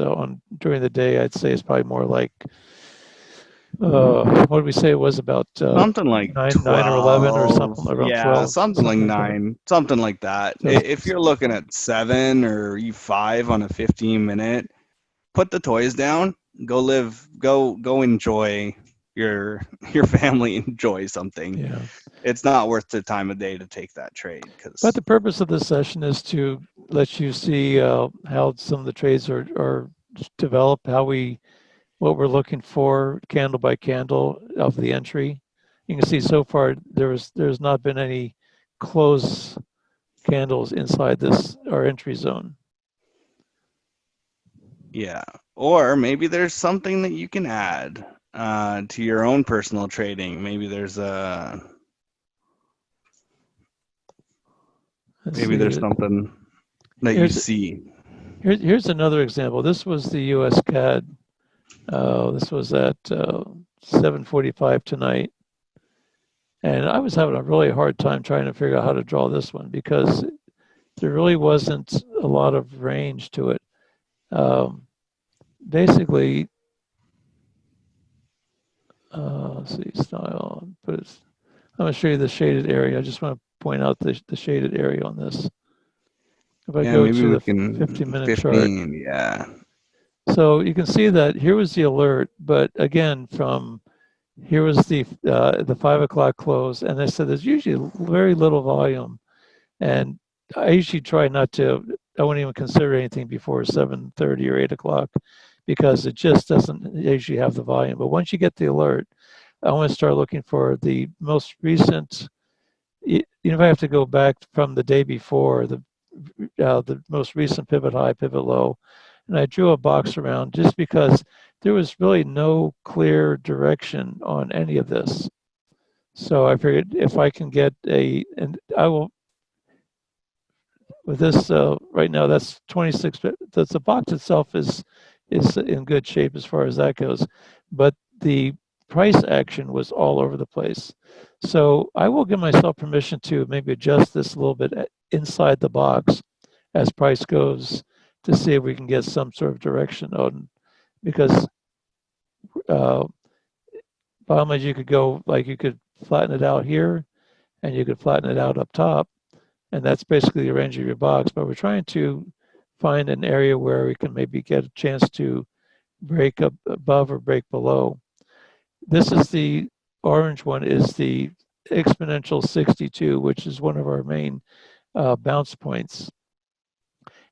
during the day, I'd say it's probably more like What did we say it was about Something like 9 or 11 or 12. something around Yeah, 12, something like something like that. 9, something like that. So If you're looking at 7 or E5 on a 15-minute, put the toys down, go live, go enjoy your family enjoy something. yeah. It's not worth the time of day to take that trade But because the purpose of this session is to let you see how some of the trades are developed, what we're looking for candle by candle of the entry. You can see so far there's not been any close candles inside this our entry zone. yeah. Or maybe there's something that you can add to your own personal trading. Maybe there's Let's maybe see. there's something that you Here's see. here's another example. This was the U.S. CAD. This was at 7:45 tonight, and I was having a really hard time trying to figure out how to draw this one because there really wasn't a lot of range to it. Basically, let's see, style, but I'm going to show you the shaded area. I just want to point out the shaded area on this. If I Yeah, go maybe to we the can 15-minute chart, 15. Yeah. so you can see that here was the alert, but again, from here was the 5 o'clock close, and they said there's usually very little volume, and I usually try not to. I wouldn't even consider anything before 7:30 or 8 o'clock because it just doesn't usually have the volume. But once you get the alert, I want to start looking for the most recent. If I have to go back from the day before, the most recent pivot high, pivot low, and I drew a box around just because there was really no clear direction on any of this. So I figured if I can get and I will, with this right now, that's 26. The box itself is in good shape as far as that goes, but the price action was all over the place. So I will give myself permission to maybe adjust this a little bit inside the box as price goes to see if we can get some sort of direction on, because uh, bottom line, you could go like you could flatten it out here and you could flatten it out up top, and that's basically the range of your box. But we're trying to find an area where we can maybe get a chance to break up above or break below. This is the orange one is the exponential 62, which is one of our main bounce points.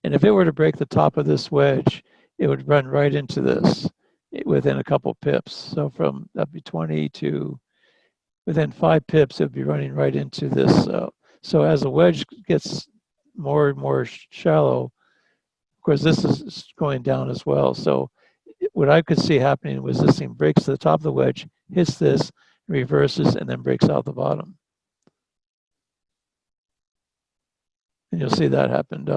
And if it were to break the top of this wedge, it would run right into this within a couple pips. So from that'd be 20 to within 5 pips, it would be running right into this. So as the wedge gets more and more shallow, of course, this is going down as well. So what I could see happening was this thing breaks to the top of the wedge, hits this, reverses, and then breaks out the bottom. And you'll see that happen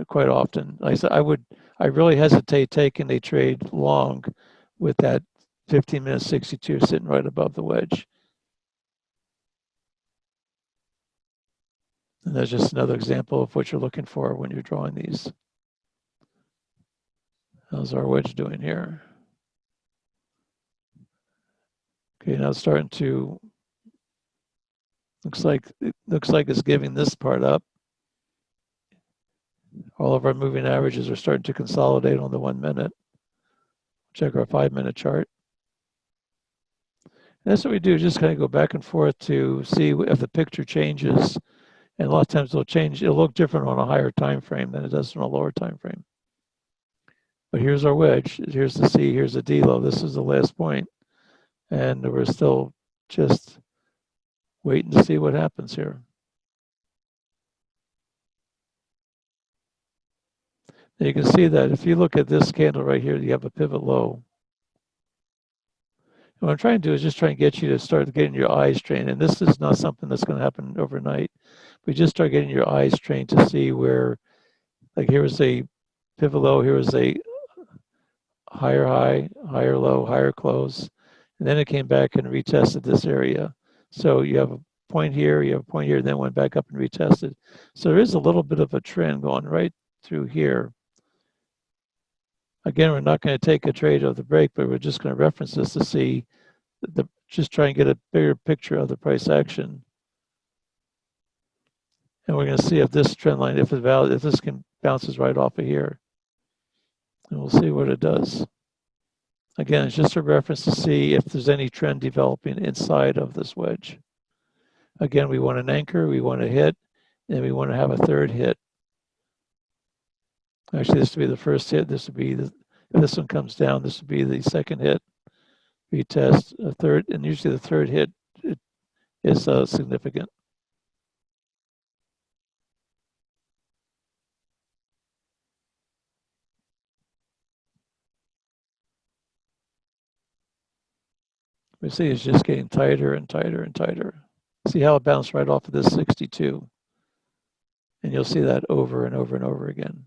quite often. Like I said, I really hesitate taking a trade long with that 15-minute 62 sitting right above the wedge. And that's just another example of what you're looking for when you're drawing these. How's our wedge doing here? Okay, now it's starting to, looks like it's giving this part up. All of our moving averages are starting to consolidate on the 1 minute. Check our 5-minute chart. And that's what we do, just kind of go back and forth to see if the picture changes. And a lot of times it'll look different on a higher time frame than it does on a lower time frame. But here's our wedge. Here's the C, here's the D low. This is the last point. And we're still just waiting to see what happens here. And you can see that if you look at this candle right here, you have a pivot low. And what I'm trying to do is just try and get you to start getting your eyes trained. And this is not something that's going to happen overnight. We just start getting your eyes trained to see where, like here was a pivot low, here was a higher high, higher low, higher close. And then it came back and retested this area. So you have a point here, you have a point here, then went back up and retested. So there is a little bit of a trend going right through here. Again, we're not going to take a trade of the break, but we're just going to reference this to see just try and get a bigger picture of the price action. And we're going to see if this trend line, if this can bounces right off of here. And we'll see what it does. Again, it's just a reference to see if there's any trend developing inside of this wedge. Again, we want an anchor, we want a hit, and we want to have a third hit. Actually, this would be the first hit. This would be if this one comes down, this would be the second hit. Retest a third, and usually the third hit is significant. We see it's just getting tighter and tighter and tighter. See how it bounced right off of this 62. And you'll see that over and over and over again.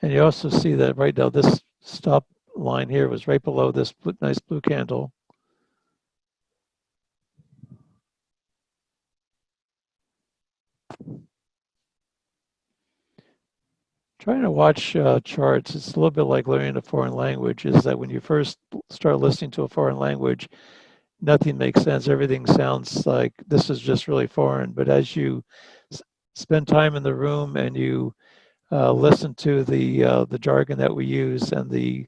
And you also see that right now, this stop line here was right below this nice blue candle. Trying to watch charts, it's a little bit like learning a foreign language, is that when you first start listening to a foreign language, nothing makes sense. Everything sounds like this is just really foreign. But as you spend time in the room and you listen to the jargon that we use and the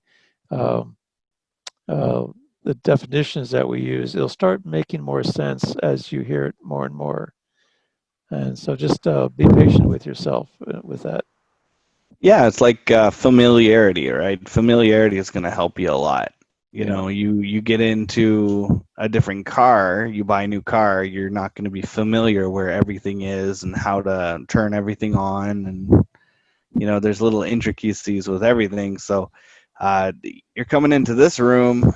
definitions that we use, it'll start making more sense as you hear it more and more. And so just be patient with yourself with that. Yeah, it's like familiarity, right? Familiarity is going to help you a lot. You know, you get into a different car, you buy a new car, you're not going to be familiar where everything is and how to turn everything on. And, you know, there's little intricacies with everything. So you're coming into this room,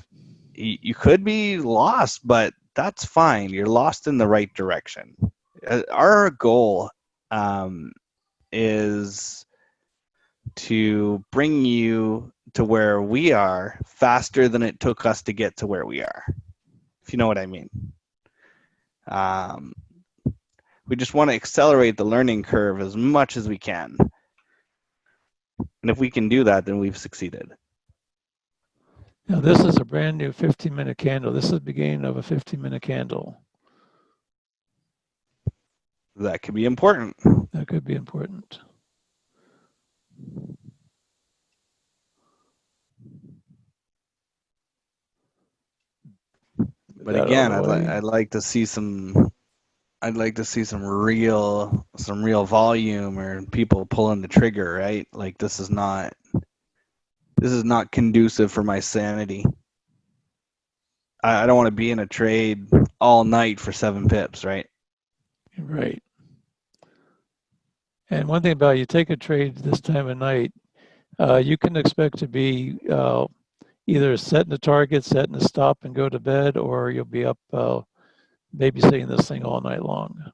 you could be lost, but that's fine. You're lost in the right direction. Our goal is to bring you to where we are faster than it took us to get to where we are, if you know what I mean. We just want to accelerate the learning curve as much as we can. And if we can do that, then we've succeeded. Now this is a brand new 15-minute candle. This is the beginning of a 15-minute candle. That could be important. That could be important. But again, I'd like to see some. I'd like to see some real volume or people pulling the trigger, right? Like this is not conducive for my sanity. I don't want to be in a trade all night for 7 pips, right? Right. And one thing about you take a trade this time of night, you can expect to be either setting a target, setting a stop and go to bed, or you'll be up babysitting this thing all night long.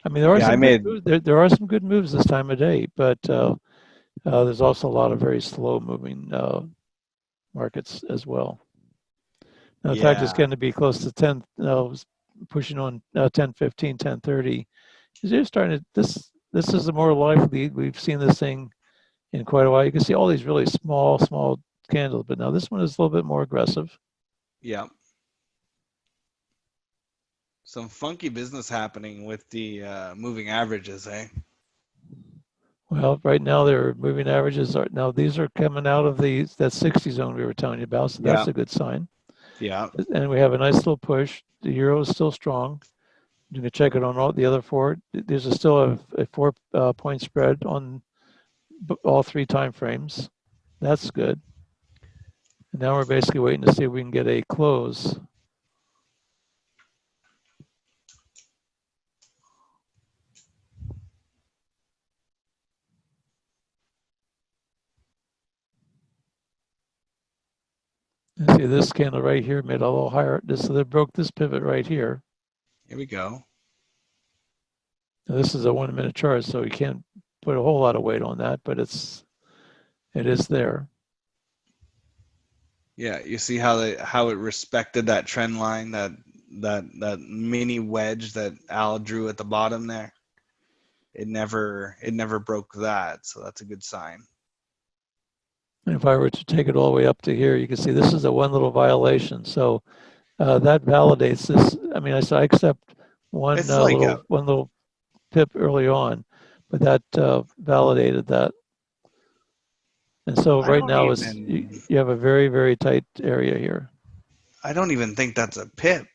I mean, there are some good moves this time of day, but there's also a lot of very slow moving markets as well. Now, in fact, it's going to be close to 10, pushing on 10:15, 10:30. You're starting to, this is the more lively. We've seen this thing in quite a while. You can see all these really small candles, but now this one is a little bit more aggressive. Yeah. Some funky business happening with the moving averages, eh? Well, right now their moving averages are, now these are coming out of that 60 zone we were telling you about, so that's a good sign. Yeah. And we have a nice little push. The euro is still strong. You can check it on all the other four. There's still a 4-point spread on all 3 time frames. That's good. And now we're basically waiting to see if we can get a close. And see this candle right here made a little higher. So they broke this pivot right here. Here we go. Now this is a 1-minute chart, so you can't put a whole lot of weight on that, but it is there. Yeah, you see how it respected that trend line, that mini wedge that Al drew at the bottom there. It never broke that, so that's a good sign. And if I were to take it all the way up to here, you can see this is a one little violation. So that validates this. I mean, I accept one It's like a, one little pip early on, but that validated that. And so I right don't now it's even, you have a very, very tight area here. I don't even think that's a pip.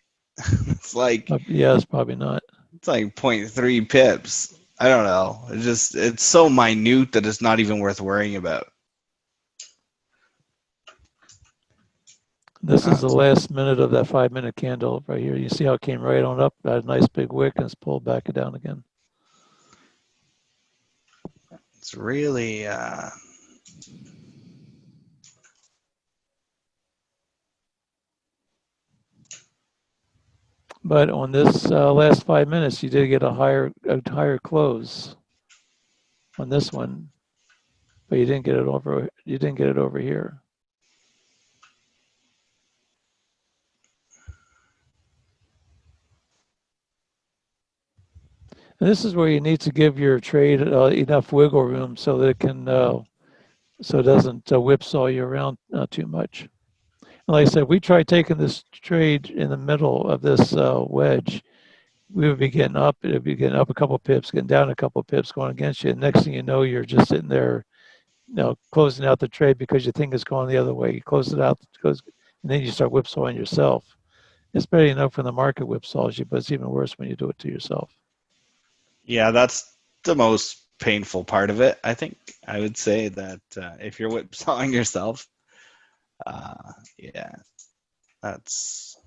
It's like, Yeah, it's probably not. it's like 0.3 pips. I don't know. It's so minute that it's not even worth worrying about. This is the That's, last minute of that 5-minute candle right here. You see how it came right on up, got a nice big wick, and it's pulled back down again. it's really, But on this last 5 minutes, you did get a higher close on this one, but you didn't get it over. You didn't get it over here. And this is where you need to give your trade enough wiggle room so that it can, so it doesn't whipsaw you around too much. And like I said, we tried taking this trade in the middle of this wedge. We would be getting up, it would be getting up a couple of pips, getting down a couple of pips, going against you. And next thing you know, you're just sitting there, closing out the trade because you think it's going the other way. You close it out, and then you start whipsawing yourself. It's bad enough when the market whipsaws you, but it's even worse when you do it to yourself. yeah, that's the most painful part of it. I think I would say that if you're whipsawing yourself, yeah, that's.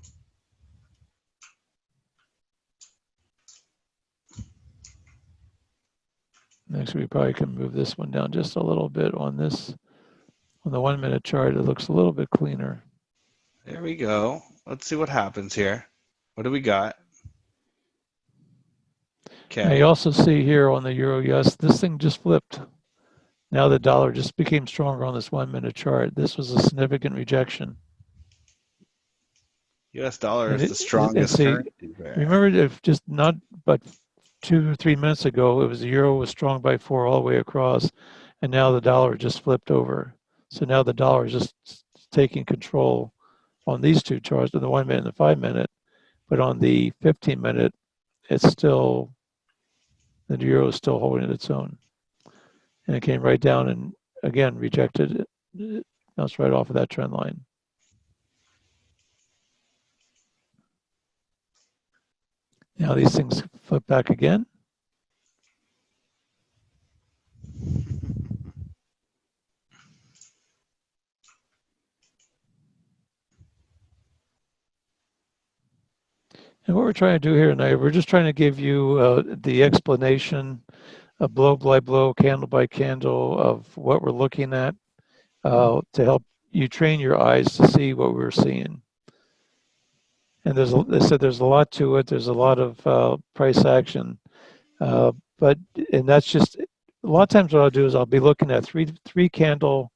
Next, we probably can move this one down just a little bit on this. On the 1 minute chart, it looks a little bit cleaner. There we go. Let's see what happens here. What do we got? Now Okay. you also see here on the Euro US, this thing just flipped. Now the dollar just became stronger on this 1 minute chart. This was a significant rejection. US dollar And is the strongest see, currency there. remember if just not but 2 or 3 minutes ago, it was the euro was strong by 4 all the way across, and now the dollar just flipped over. So now the dollar is just taking control on these two charts, on the 1 minute and the 5 minute, but on the 15 minute, it's still the euro is still holding its own. And it came right down and again rejected it. Bounced right off of that trend line. Now these things flip back again. And what we're trying to do here tonight, we're just trying to give you the explanation, blow by blow, candle by candle of what we're looking at to help you train your eyes to see what we're seeing. And they said there's a lot to it. There's a lot of price action, but that's just a lot of times what I'll do is I'll be looking at three candle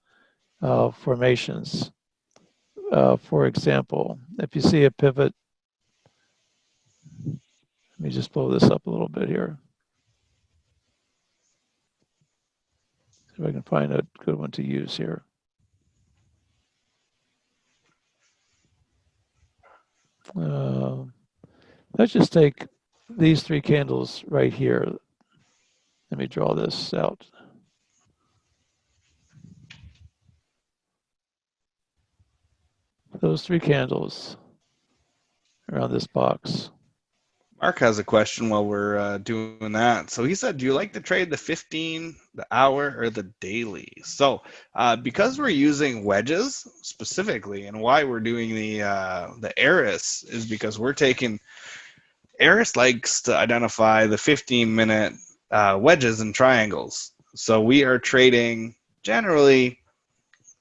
formations. For example, if you see a pivot, let me just blow this up a little bit here. See if I can find a good one to use here. Let's just take these three candles right here. Let me draw this out. Those three candles around this box. Mark has a question while we're doing that. So he said, do you like to trade the 15, the hour, or the daily? So because we're using wedges specifically, and why we're doing the AIRIS is because we're taking, AIRIS likes to identify the 15-minute wedges and triangles. So we are trading generally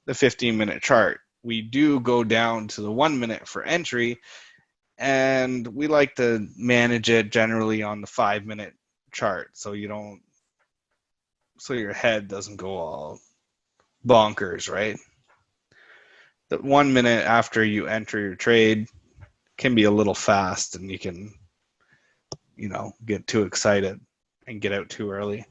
the 15-minute chart. We do go down to the 1 minute for entry, and we like to manage it generally on the 5-minute chart so you don't, so your head doesn't go all bonkers, right? The 1 minute after you enter your trade can be a little fast, and you can, get too excited and get out too early.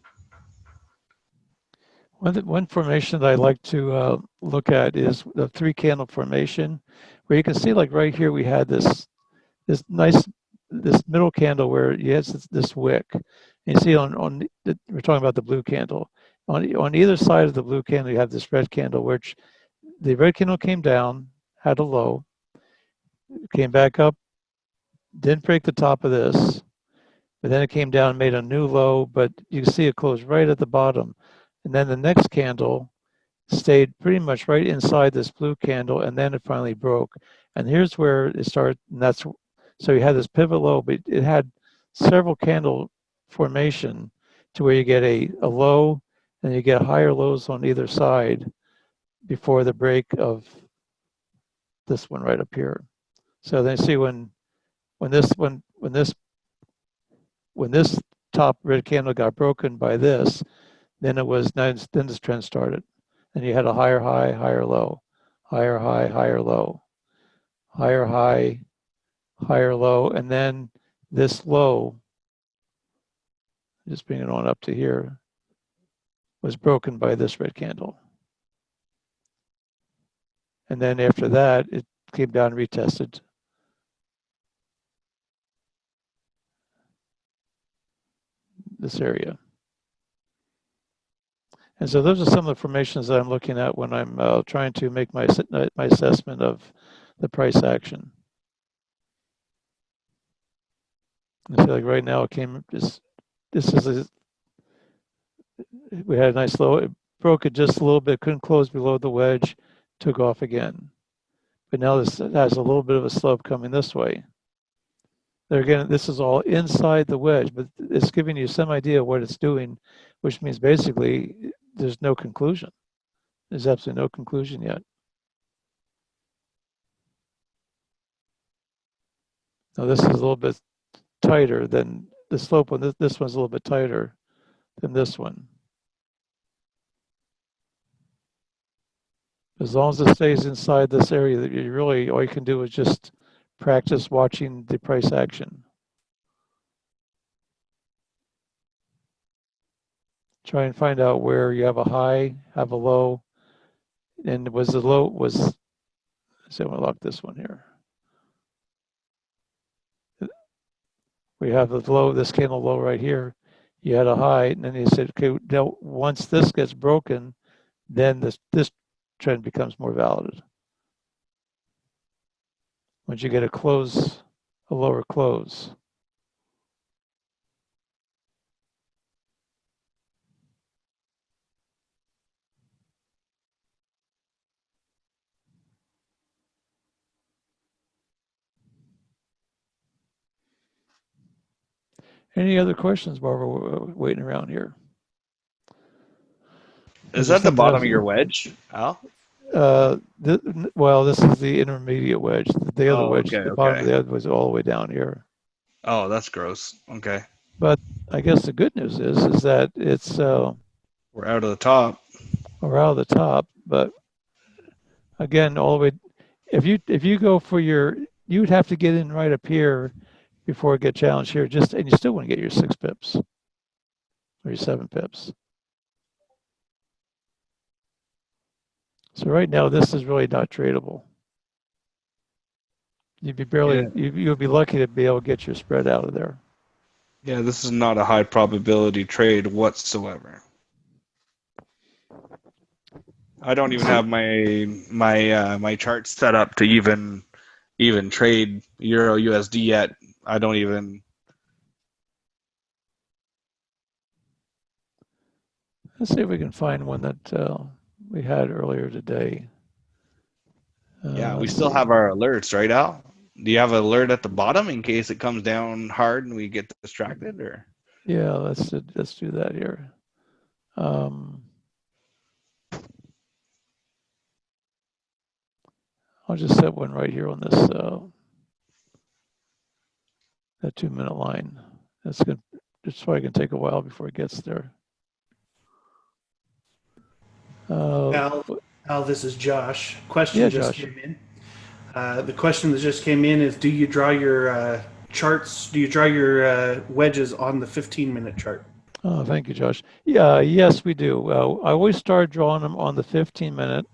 One formation that I like to look at is the 3-candle formation, where you can see, like right here, we had this nice middle candle where you have this wick. And you see we're talking about the blue candle. On either side of the blue candle, you have this red candle, which the red candle came down, had a low, came back up, didn't break the top of this, but then it came down and made a new low, but you can see it closed right at the bottom. And then the next candle stayed pretty much right inside this blue candle, and then it finally broke. And here's where it started, and that's so you had this pivot low, but it had several candle formation to where you get a low and you get higher lows on either side before the break of this one right up here. So then you see when this top red candle got broken by this, then this trend started. And you had a higher high, higher low, higher high, higher low, higher high, higher low, and then this low, just bring it on up to here, was broken by this red candle. And then after that, it came down and retested. This area. And so those are some of the formations that I'm looking at when I'm trying to make my assessment of the price action. I feel like right now it came, we had a nice low, it broke it just a little bit, couldn't close below the wedge, took off again. But now this has a little bit of a slope coming this way. There again, this is all inside the wedge, but it's giving you some idea of what it's doing, which means basically there's no conclusion. There's absolutely no conclusion yet. Now this is a little bit tighter than the slope on this one's a little bit tighter than this one. As long as it stays inside this area, that you really, all you can do is just practice watching the price action. Try and find out where you have a high, have a low, and was the low, was, so I'm gonna lock this one here. We have the low, this candle low right here. You had a high, and then you said, okay, now once this gets broken, then this trend becomes more valid. Once you get a lower close. Any other questions while we're waiting around here? Is that the bottom of your wedge, Al? Well, this is the intermediate wedge. The other wedge, okay, the bottom okay. of the other was all the way down here. Oh, that's gross. Okay. But I guess the good news is that it's we're out of the top. We're out of the top, but again, all the way. If you go for you'd have to get in right up here before it get challenged here. And you still want to get your 6 pips or your 7 pips. So right now, this is really not tradable. You'd be you'd be lucky to be able to get your spread out of there. Yeah, this is not a high probability trade whatsoever. I don't even have my chart set up to even trade Euro USD yet. I don't even. Let's see if we can find one that we had earlier today. Yeah, we still have our alerts, right, Al? Do you have an alert at the bottom in case it comes down hard and we get distracted, or? Yeah, let's do that here. I'll just set one right here on this that 2-minute line. That's good. It's probably gonna take a while before it gets there. Al, this is Josh. Question Yeah, just Josh. came in. The question that just came in is: do you draw your charts? Do you draw your wedges on the 15-minute chart? Oh, thank you, Josh. Yeah, yes, we do. I always start drawing them on the 15-minute,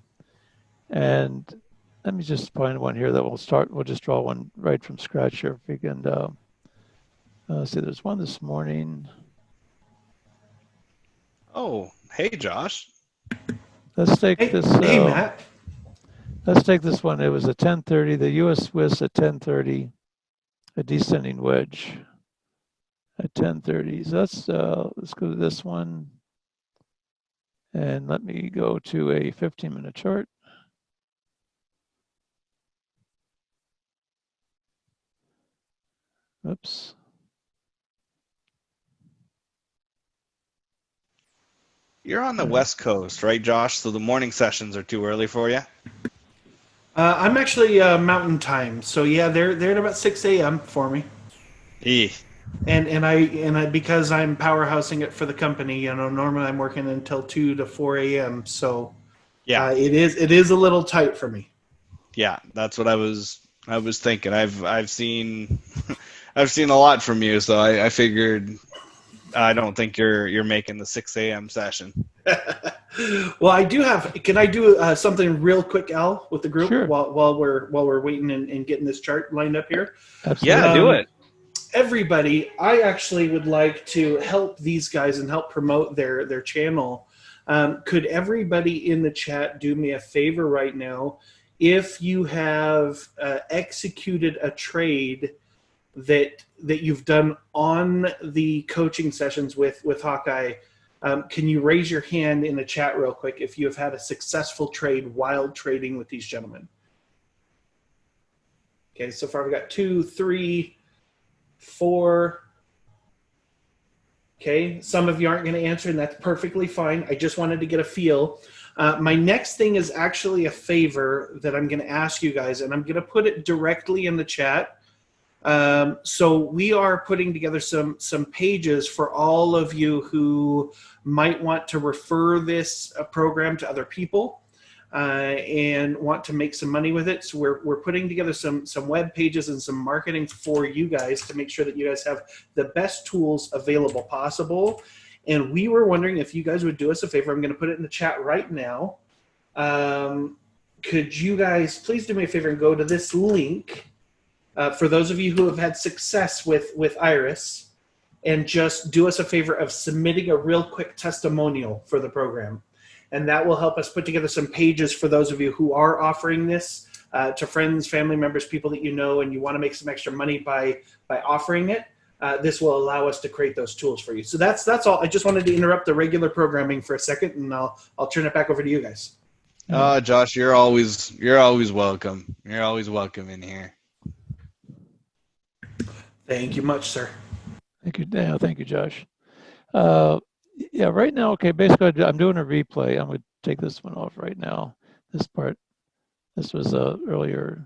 and let me just find one here that we'll start. We'll just draw one right from scratch here. If we can see, there's one this morning. Oh, hey, Josh. Let's take Hey, this. hey, Matt. Let's take this one. It was a 10:30. The U.S. Swiss at 10:30. A descending wedge at 10:30. So let's go to this one, and let me go to a 15-minute chart. Oops. You're on the West Coast, right, Josh? So the morning sessions are too early for you? I'm actually Mountain Time, so yeah, they're at about 6 a.m. for me. Eeh. And I because I'm powerhousing it for the company, normally I'm working until 2 to 4 a.m. So Yeah, it is a little tight for me. yeah, that's what I was thinking. I've seen I've seen a lot from you, so I figured I don't think you're making the 6 a.m. session. Well, I do have. Can I do something real quick, Al, with the group Sure. while we're waiting and getting this chart lined up here? Absolutely. Yeah, do it. Everybody, I actually would like to help these guys and help promote their channel. Could everybody in the chat do me a favor right now? If you have executed a trade that you've done on the coaching sessions with Hawkeye, can you raise your hand in the chat real quick if you have had a successful trade while trading with these gentlemen? Okay, so far we got 2, 3, 4. Okay, some of you aren't going to answer, and that's perfectly fine. I just wanted to get a feel. My next thing is actually a favor that I'm going to ask you guys, and I'm going to put it directly in the chat. So we are putting together some pages for all of you who might want to refer this program to other people and want to make some money with it. So we're putting together some web pages and some marketing for you guys to make sure that you guys have the best tools available possible. And we were wondering if you guys would do us a favor. I'm going to put it in the chat right now. Could you guys please do me a favor and go to this link for those of you who have had success with AIRIS, and just do us a favor of submitting a real quick testimonial for the program. And that will help us put together some pages for those of you who are offering this to friends, family members, people that you know, and you want to make some extra money by offering it. This will allow us to create those tools for you. So that's all. I just wanted to interrupt the regular programming for a second, and I'll turn it back over to you guys. Josh, you're always welcome. You're always welcome in here. Thank you much, sir. Thank you. Yeah, thank you, Josh. Yeah, right now, okay, basically I'm doing a replay. I'm going to take this one off right now. This part, this was earlier.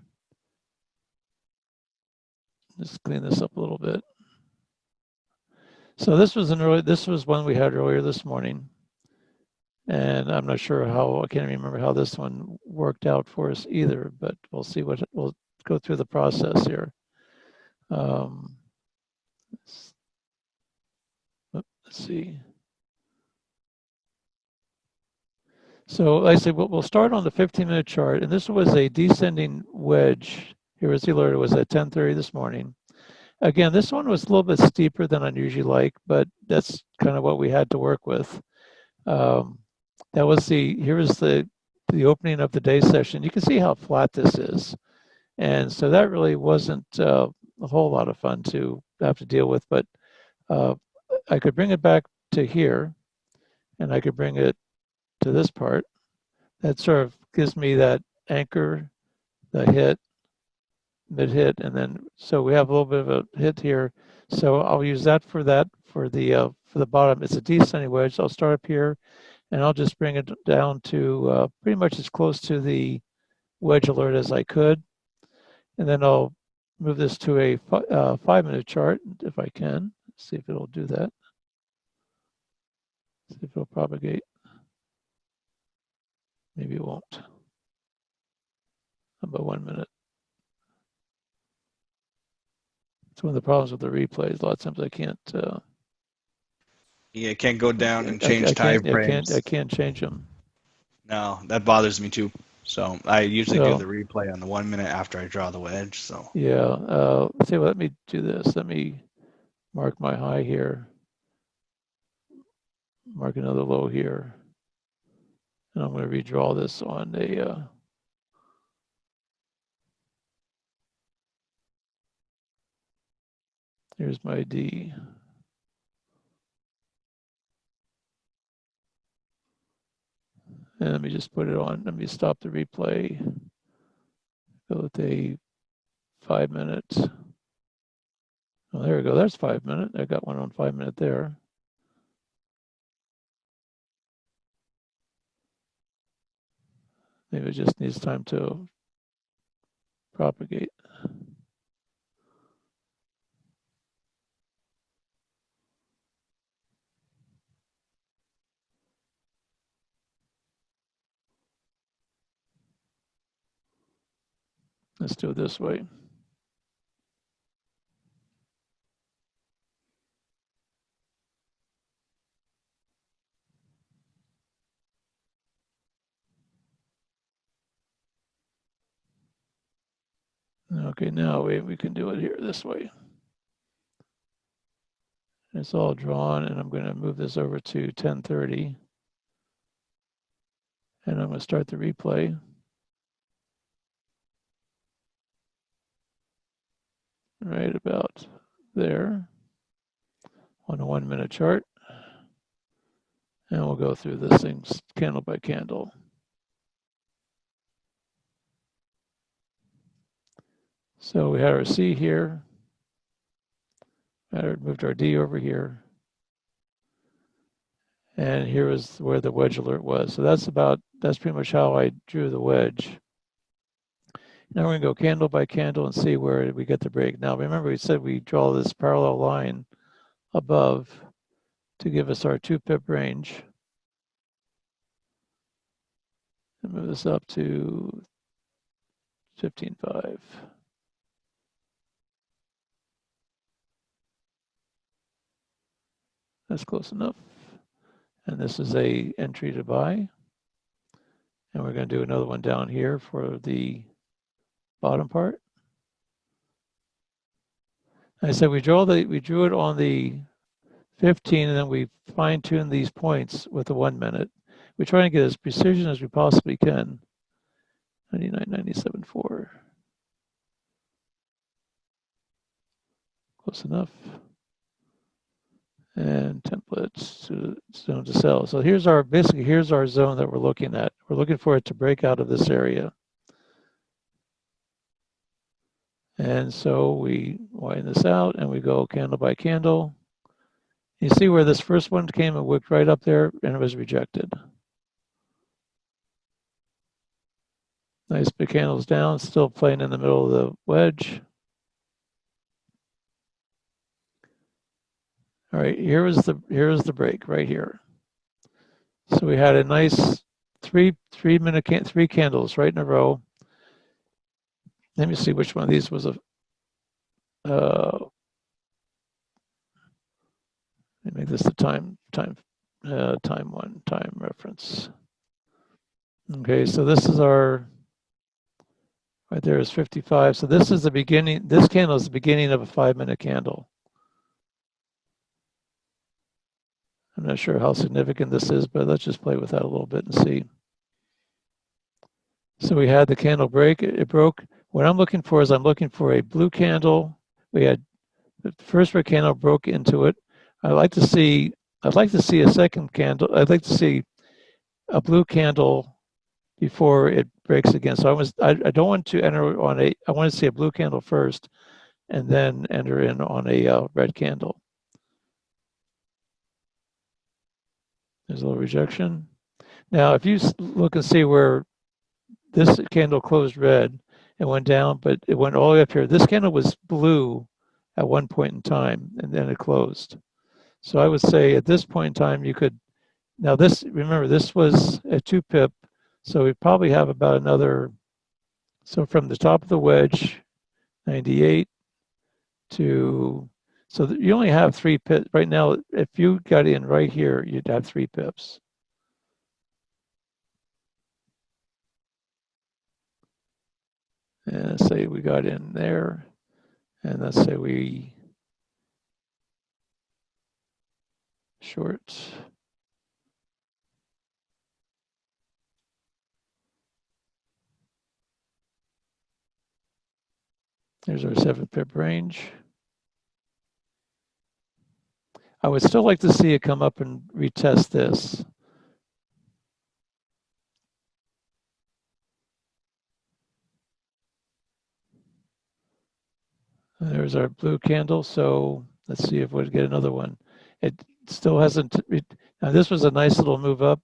Just clean this up a little bit. So this was one we had earlier this morning. And I'm not sure I can't remember how this one worked out for us either, but we'll see we'll go through the process here. Let's see. So like I said, we'll start on the 15-minute chart, and this was a descending wedge. Here was the alert. It was at 10:30 this morning. Again, this one was a little bit steeper than I'd usually like, but that's kind of what we had to work with. That was here was the opening of the day session. You can see how flat this is, and so that really wasn't a whole lot of fun to have to deal with. But I could bring it back to here, and I could bring it to this part. That sort of gives me that anchor, the hit, mid hit, and then so we have a little bit of a hit here. So I'll use that for the bottom. It's a descending wedge. I'll start up here, and I'll just bring it down to pretty much as close to the wedge alert as I could, and then I'll move this to a 5-minute chart if I can. See if it'll do that. See if it'll propagate. Maybe it won't. About 1 minute. It's one of the problems with the replays. A lot of times I can't. Yeah, can't go down and I change time frames. I can't change them. No, that bothers me too. So I usually do So the replay on the 1 minute after I draw the wedge. So yeah, say, well, let me do this. Let me mark my high here, mark another low here, and I'm going to redraw this on a. Here's my D. And let me just put it on. Let me stop the replay. Go with a 5 minutes. Oh, there we go. That's 5 minutes. I got one on 5 minute there. Maybe it just needs time to propagate. Let's do it this way. Okay, now we can do it here this way. It's all drawn, and I'm going to move this over to 1030. And I'm going to start the replay. Right about there on a 1 minute chart. And we'll go through this thing candle by candle. So we had our C here. Moved our D over here. And here is where the wedge alert was. So that's pretty much how I drew the wedge. Now we're going to go candle by candle and see where we get the break. Now remember we said we draw this parallel line above to give us our 2 pip range. And move this up to 15.5. That's close enough. And this is a entry to buy. And we're going to do another one down here for the bottom part. I said we drew it on the 15, and then we fine-tune these points with the 1 minute. We're trying to get as precision as we possibly can. 99, 97.4. Close enough. And templates to zone to sell. So here's our zone that we're looking at. We're looking for it to break out of this area. And so we widen this out and we go candle by candle. You see where this first one came and whipped right up there and it was rejected. Nice big candles down, still playing in the middle of the wedge. All right, here is the break right here. So we had a nice three candles right in a row. Let me see which one of these was a. Let me make this the time reference. Okay, so this is our. Right there is 55. So this is the beginning. This candle is the beginning of a 5 minute candle. I'm not sure how significant this is, but let's just play with that a little bit and see. So we had the candle break. It broke. What I'm looking for is I'm looking for a blue candle. We had the first red candle broke into it. I'd like to see a second candle. I'd like to see a blue candle before it breaks again. So I don't want to enter on a. I want to see a blue candle first, and then enter in on a red candle. There's a little rejection. Now, if you look and see where this candle closed red, it went down, but it went all the way up here. This candle was blue at one point in time, and then it closed. So I would say at this point in time, you could, now this, remember, this was a 2 pip, so we probably have about another, so from the top of the wedge, 98 to So you only have 3 pips. Right now, if you got in right here, you'd have 3 pips. And let's say we got in there, and let's say we short. There's our 7 pip range. I would still like to see it come up and retest this. And there's our blue candle. So let's see if we get another one. It still hasn't. Now this was a nice little move up.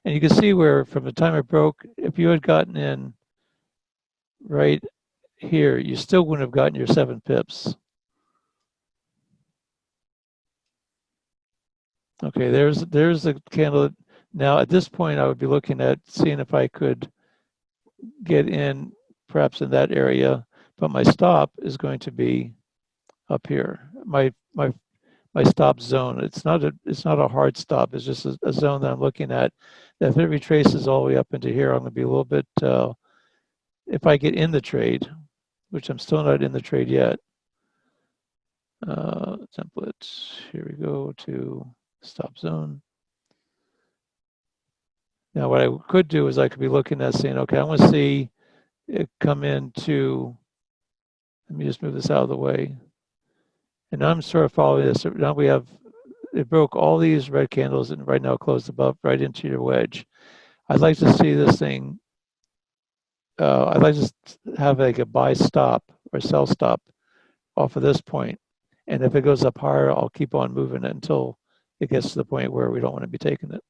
And you can see where from the time it broke, if you had gotten in right here, you still wouldn't have gotten your 7 pips. Okay, there's the candle. Now at this point, I would be looking at seeing if I could get in perhaps in that area, but my stop is going to be up here. My stop zone. It's not a hard stop. It's just a zone that I'm looking at. If it retraces all the way up into here, I'm going to be a little bit. If I get in the trade, which I'm still not in the trade yet. Templates. Here we go to stop zone. Now, what I could do is I could be looking at saying, okay, I want to see it come into. Let me just move this out of the way. And I'm sort of following this. Now we have, it broke all these red candles and right now closed above right into your wedge. I'd like to see this thing, I'd like to have like a buy stop or sell stop off of this point. And if it goes up higher, I'll keep on moving it until it gets to the point where we don't want to be taking it.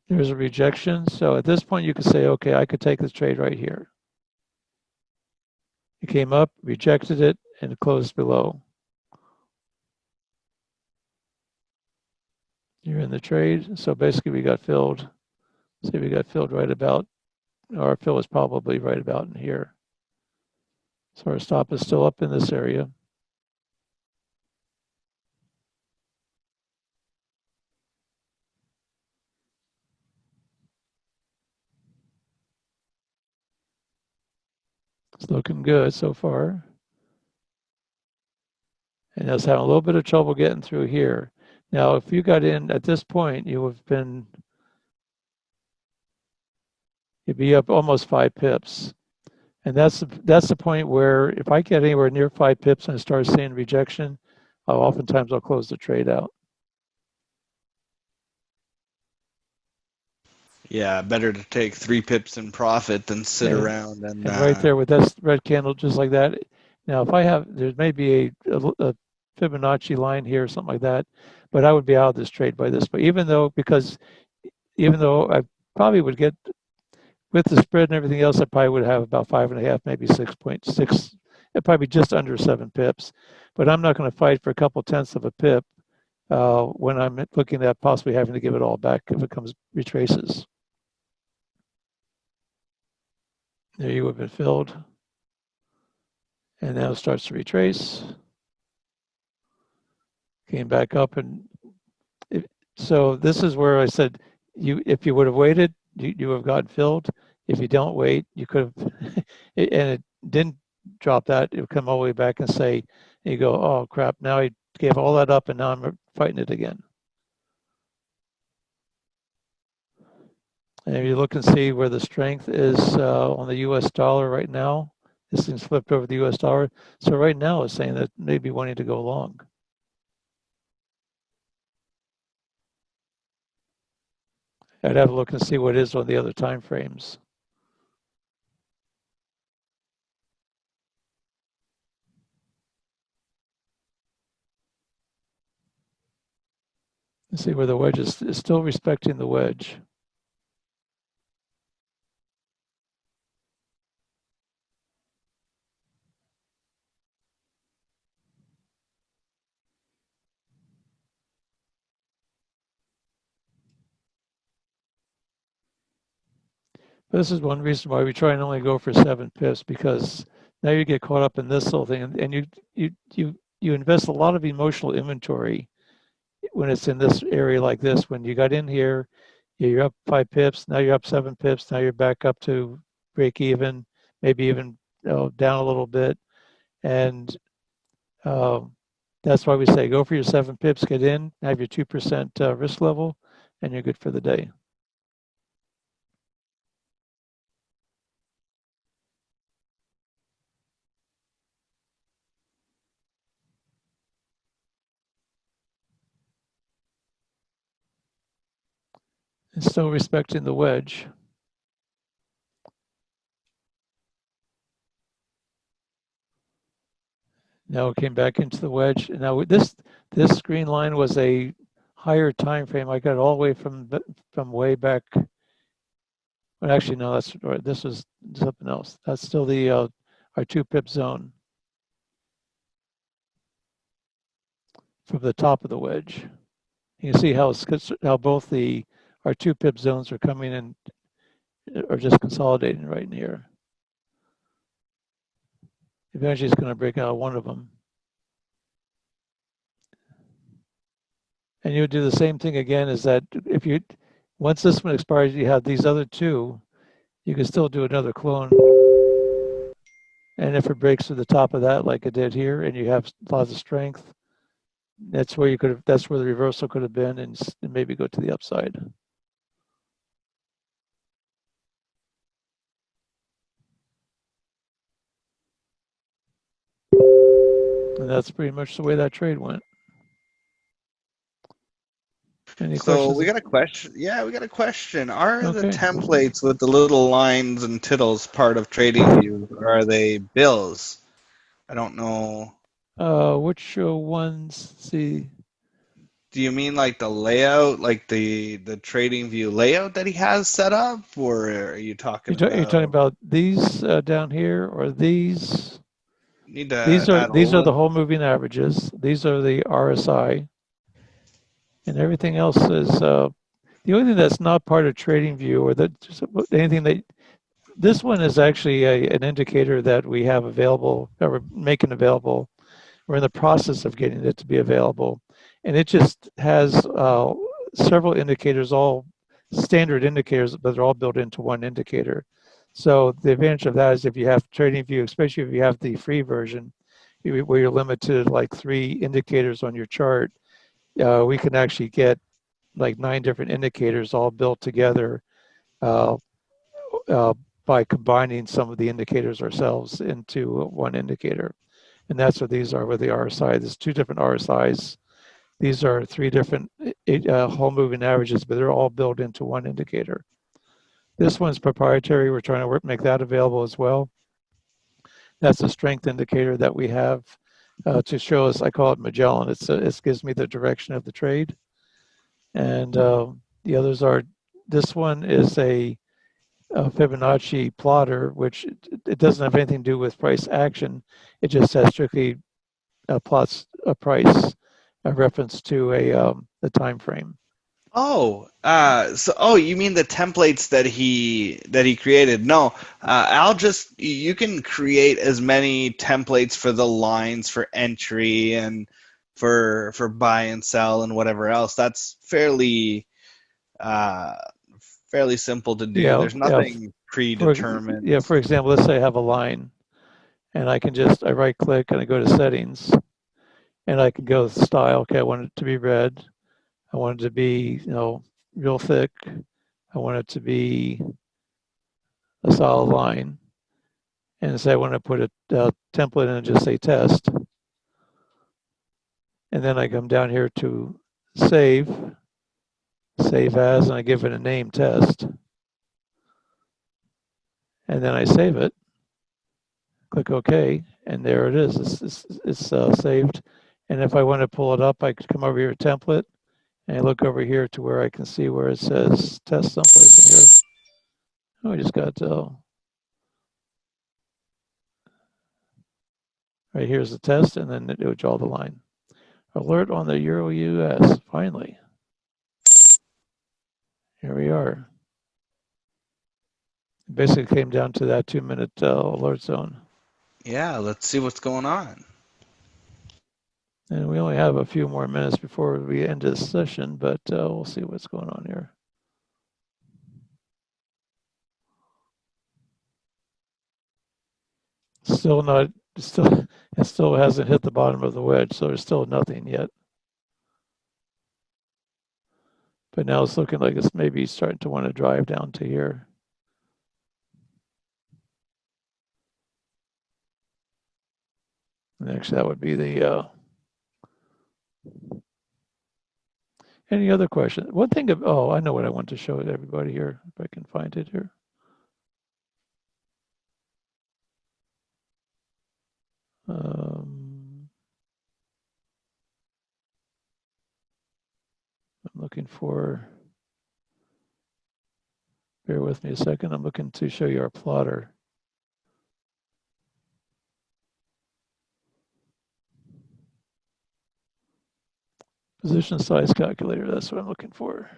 There's a rejection. So at this point, you could say, okay, I could take this trade right here. It came up, rejected it, and it closed below. You're in the trade. So basically we got filled. See, we got filled right about, or our fill is probably right about in here. So our stop is still up in this area. It's looking good so far. And I was having a little bit of trouble getting through here. Now, if you got in at this point, you'd be up almost 5 pips. And that's the point where if I get anywhere near 5 pips and I start seeing rejection, oftentimes I'll close the trade out. Yeah, better to take 3 pips in profit than sit around and right there with that red candle just like that. Now, if I have, there may be a Fibonacci line here or something like that, but I would be out of this trade by this. But even though I probably would get, with the spread and everything else, I probably would have about 5.5, maybe 6.6, probably just under 7 pips. But I'm not going to fight for a couple tenths of a pip when I'm looking at possibly having to give it all back if it retraces. There you have been filled. And now it starts to retrace. Came back up, and so this is where I said, if you would have waited, you would have gotten filled. If you don't wait, you could have, and it didn't drop that. It would come all the way back and say, and you go, oh crap, now I gave all that up and now I'm fighting it again. And if you look and see where the strength is on the US dollar right now, this thing's flipped over the US dollar. So right now it's saying that maybe wanting to go long. I'd have to look and see what it is on the other time frames. And see where the wedge is still respecting the wedge. But this is one reason why we try and only go for 7 pips, because now you get caught up in this whole thing, and you invest a lot of emotional inventory when it's in this area like this. When you got in here, you're up 5 pips, now you're up 7 pips, now you're back up to break even, maybe even down a little bit. And that's why we say go for your 7 pips, get in, have your 2% risk level, and you're good for the day. And still respecting the wedge. Now it came back into the wedge. Now this green line was a higher time frame. I got it all the way from way back. Well, actually, no, that's this was something else. That's still the our 2 pip zone from the top of the wedge. You can see how both our 2 pip zones are coming in, are just consolidating right in here. Eventually, it's going to break out one of them. And you would do the same thing again, is that if you, once this one expires, you have these other 2, you can still do another clone. And if it breaks to the top of that, like it did here, and you have lots of strength, that's where that's where the reversal could have been, and maybe go to the upside. And that's pretty much the way that trade went. Any questions? We got a question. Yeah, we got a question. Are the Okay. templates with the little lines and tittles part of TradingView, or are they bills? I don't know. Which ones? See. Do you mean like the layout, like the TradingView layout that he has set up, or are you talking about? You're talking about these down here, or these? Need to These add are the whole moving averages. These are the RSI, and everything else is the only thing that's not part of TradingView, or that anything that this one is actually an indicator that we have available, that we're making available. We're in the process of getting it to be available, and it just has several indicators, all standard indicators, but they're all built into one indicator. So the advantage of that is if you have TradingView, especially if you have the free version, where you're limited to like 3 indicators on your chart, we can actually get like 9 different indicators all built together uh, by combining some of the indicators ourselves into one indicator. And that's what these are with the RSI. There's 2 different RSIs. These are 3 different whole moving averages, but they're all built into one indicator. This one's proprietary. We're trying to make that available as well. That's a strength indicator that we have to show us. I call it Magellan. It gives me the direction of the trade. And the others are, this one is a Fibonacci plotter, which it doesn't have anything to do with price action. It just has strictly plots a price, a reference to the time frame. Oh, you mean the templates that he created? No, you can create as many templates for the lines for entry and for buy and sell and whatever else. That's fairly simple to do. Yeah, There's nothing predetermined. For example, let's say I have a line, and I right click and I go to settings, and I can go with style. Okay, I want it to be red. I want it to be, real thick. I want it to be a solid line. And say I want to put a template in and just say test. And then I come down here to save as, and I give it a name, test. And then I save it. Click OK, and there it is. It's saved. And if I want to pull it up, I could come over here to template, and I look over here to where I can see where it says test someplace in here. Oh, I just got right here's the test, and then it would draw the line. Alert on the Euro US, finally. Here we are. It basically came down to that 2-minute alert zone. Yeah, let's see what's going on. And we only have a few more minutes before we end this session, but we'll see what's going on here. Still not, it still hasn't hit the bottom of the wedge, so there's still nothing yet. But now it's looking like it's maybe starting to want to drive down to here. And actually, that would be the, any other question? One thing, oh, I know what I want to show everybody here, if I can find it here. I'm looking for, bear with me a second, I'm looking to show you our plotter. Position size calculator, that's what I'm looking for.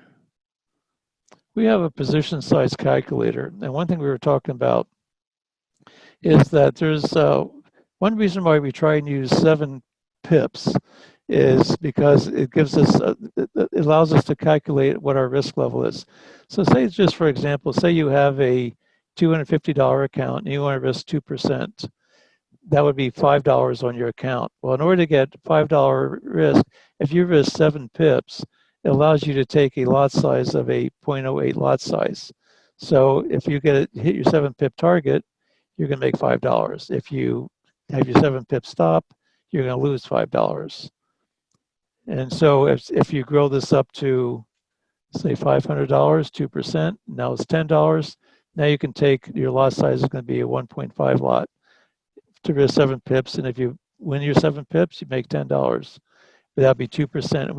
We have a position size calculator, and one thing we were talking about is that there's one reason why we try and use 7 pips is because it gives us, it allows us to calculate what our risk level is. So say, just for example, say you have a $250 account and you want to risk 2%. That would be $5 on your account. Well, in order to get $5 risk, if you risk 7 pips, it allows you to take a lot size of a 0.08 lot size. So if you hit your 7 pip target, you're going to make $5. If you have your 7 pip stop, you're going to lose $5. And so if you grow this up to, say, $500, 2%, now it's $10. Now you can take, your lot size is going to be a 1.5 lot to risk 7 pips. And if you win your 7 pips, you make $10. That'd be 2%. And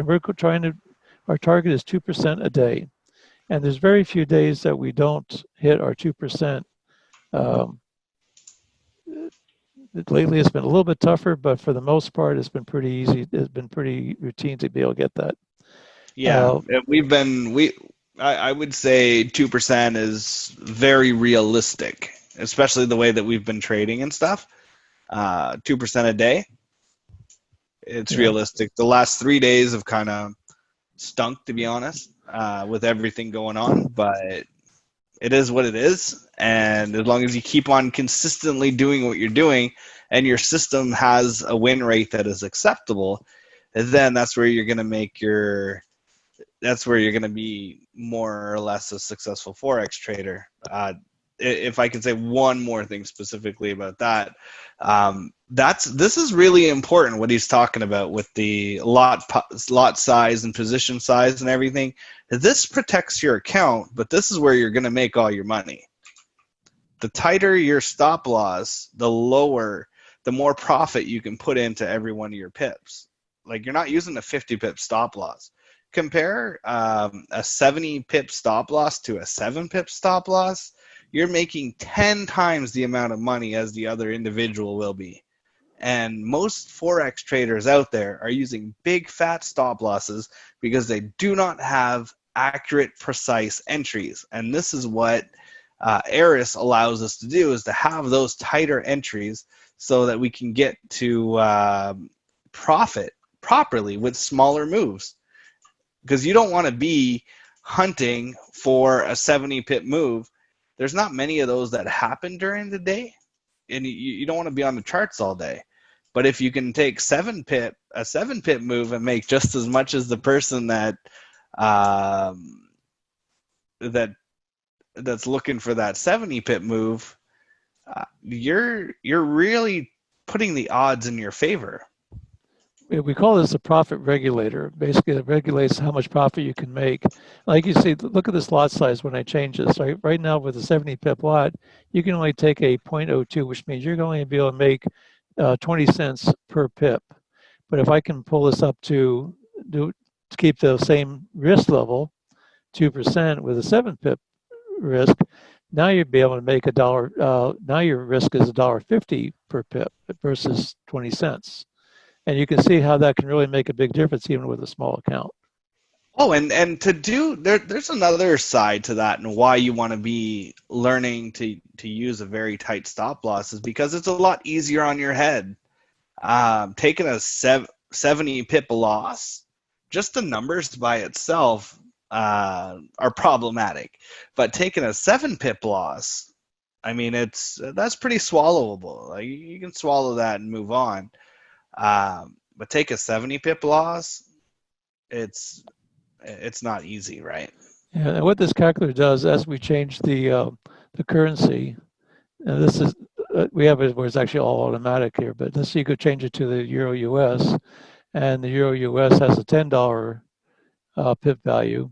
we're trying to, our target is 2% a day. And there's very few days that we don't hit our 2%. Lately, it's been a little bit tougher, but for the most part, it's been pretty easy. It's been pretty routine to be able to get that. Yeah, I would say 2% is very realistic, especially the way that we've been trading and stuff. 2% a day, it's realistic. The last 3 days have kind of stunk, to be honest, with everything going on, but it is what it is. And as long as you keep on consistently doing what you're doing and your system has a win rate that is acceptable, then that's where you're going to make that's where you're going to be more or less a successful Forex trader. If I can say one more thing specifically about that, this is really important what he's talking about with the lot size and position size and everything. This protects your account, but this is where you're going to make all your money. The tighter your stop loss, the more profit you can put into every one of your pips. Like, you're not using a 50 pip stop loss. Compare a 70 pip stop loss to a 7 pip stop loss. You're making 10 times the amount of money as the other individual will be. And most Forex traders out there are using big fat stop losses because they do not have accurate, precise entries. And this is what AIRIS allows us to do, is to have those tighter entries so that we can get to profit properly with smaller moves. Because you don't want to be hunting for a 70 pip move. There's not many of those that happen during the day, and you don't want to be on the charts all day. But if you can take a 7 pip move and make just as much as the person that's looking for that 70 pip move, you're really putting the odds in your favor. We call this a profit regulator. Basically, it regulates how much profit you can make. Like you see, look at this lot size when I change this. Right now, with a 70 pip lot, you can only take a 0.02, which means you're going to be able to make 20 cents per pip. But if I can pull this up to keep the same risk level, 2% with a 7 pip risk, now you'd be able to make $1. Now your risk is $1.50 per pip versus 20 cents. And you can see how that can really make a big difference even with a small account. Oh, and to do there's another side to that, and why you want to be learning to use a very tight stop loss is because it's a lot easier on your head. Taking a 70 pip loss, just the numbers by itself are problematic, but taking a 7 pip loss, I mean, that's pretty swallowable. Like, you can swallow that and move on. But take a 70 pip loss, it's not easy, right? Yeah, and what this calculator does, as we change the currency, and this is we have it where it's actually all automatic here, but this you could change it to the Euro US, and the Euro US has a $10 pip value.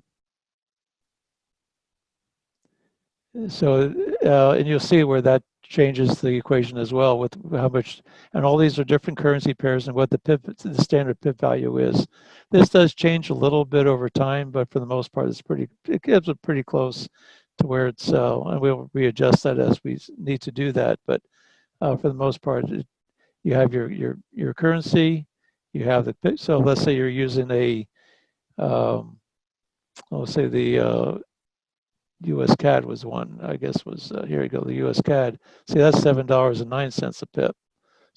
So, and you'll see where that changes the equation as well with how much, and all these are different currency pairs and what the standard pip value is. This does change a little bit over time, but for the most part, it gives it pretty close to where it's, and we'll readjust that as we need to do that. But for the most part, you have your currency, you have the, so let's say you're using let's say the US CAD was one, I guess was, here you go, the US CAD. See, that's $7.09 a pip.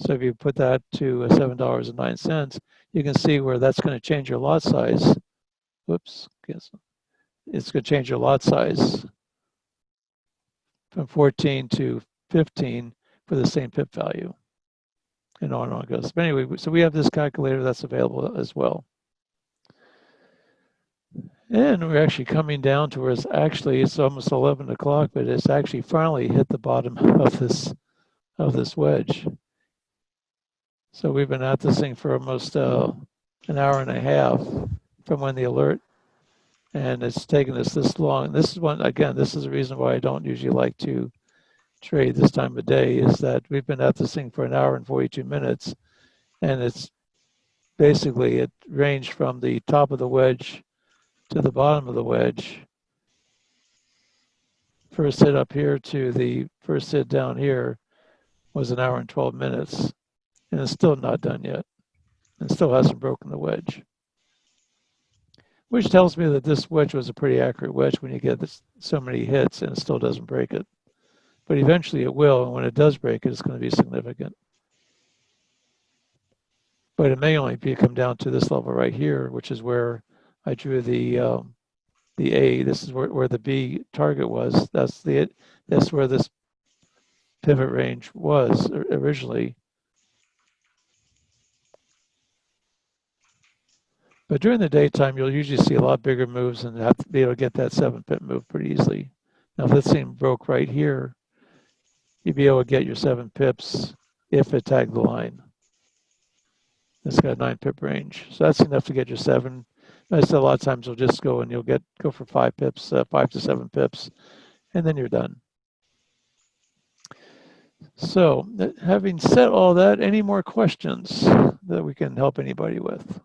So if you put that to $7.09, you can see where that's going to change your lot size. Whoops, guess it's going to change your lot size from 14 to 15 for the same pip value. And on it goes. But anyway, so we have this calculator that's available as well. And we're actually coming down to where it's almost 11 o'clock, but it's actually finally hit the bottom of this wedge. So we've been at this thing for almost an hour and a half from when the alert, and it's taken us this long. This is the reason why I don't usually like to trade this time of day, is that we've been at this thing for an hour and 42 minutes, and it's basically, it ranged from the top of the wedge to the bottom of the wedge. First hit up here to the first hit down here was an hour and 12 minutes, and it's still not done yet. And still hasn't broken the wedge. Which tells me that this wedge was a pretty accurate wedge when you get so many hits and it still doesn't break it. But eventually it will, and when it does break it, it's going to be significant. But it may only come down to this level right here, which is where I drew the A. This is where the B target was. That's where this pivot range was originally. But during the daytime, you'll usually see a lot bigger moves and have to be able to get that 7 pip move pretty easily. Now, if this thing broke right here, you'd be able to get your 7 pips if it tagged the line. It's got a 9 pip range, so that's enough to get your 7. I said a lot of times you'll just go and you'll go for 5 pips, 5 to 7 pips, and then you're done. So, having said all that, any more questions that we can help anybody with?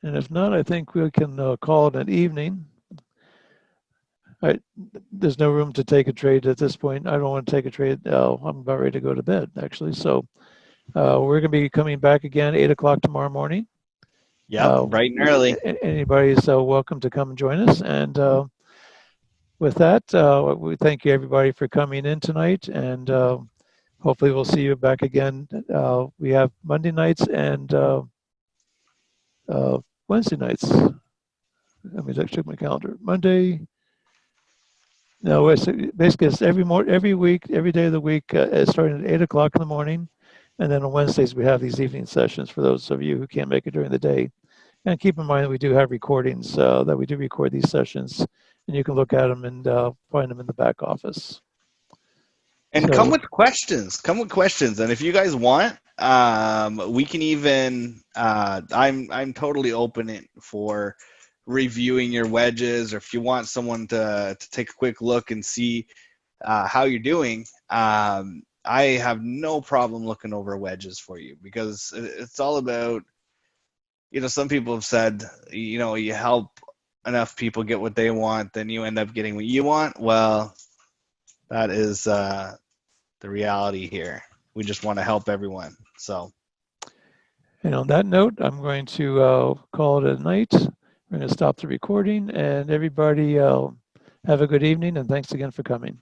And if not, I think we can call it an evening. There's no room to take a trade at this point. I don't want to take a trade. I'm about ready to go to bed, actually. So we're going to be coming back again 8 o'clock tomorrow morning. Yeah, bright and early. Anybody's welcome to come and join us. And with that, we thank you, everybody, for coming in tonight. And hopefully we'll see you back again. We have Monday nights and Wednesday nights. Let me check my calendar. Monday. No, basically it's every week, every day of the week, starting at 8 o'clock in the morning. And then on Wednesdays, we have these evening sessions for those of you who can't make it during the day. And keep in mind that we do have recordings, that we do record these sessions, and you can look at them and find them in the back office. And come with questions. Come with questions. And if you guys want, we can even, I'm totally open for reviewing your wedges, or if you want someone to take a quick look and see how you're doing, I have no problem looking over wedges for you, because it's all about, some people have said, you help enough people get what they want, then you end up getting what you want. Well, that is the reality here. We just want to help everyone. So And on that note, I'm going to call it a night. We're going to stop the recording, and everybody have a good evening, and thanks again for coming.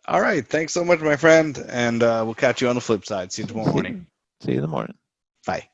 All right. Thanks so much, my friend. And we'll catch you on the flip side. See you tomorrow morning. See you in the morning. Bye.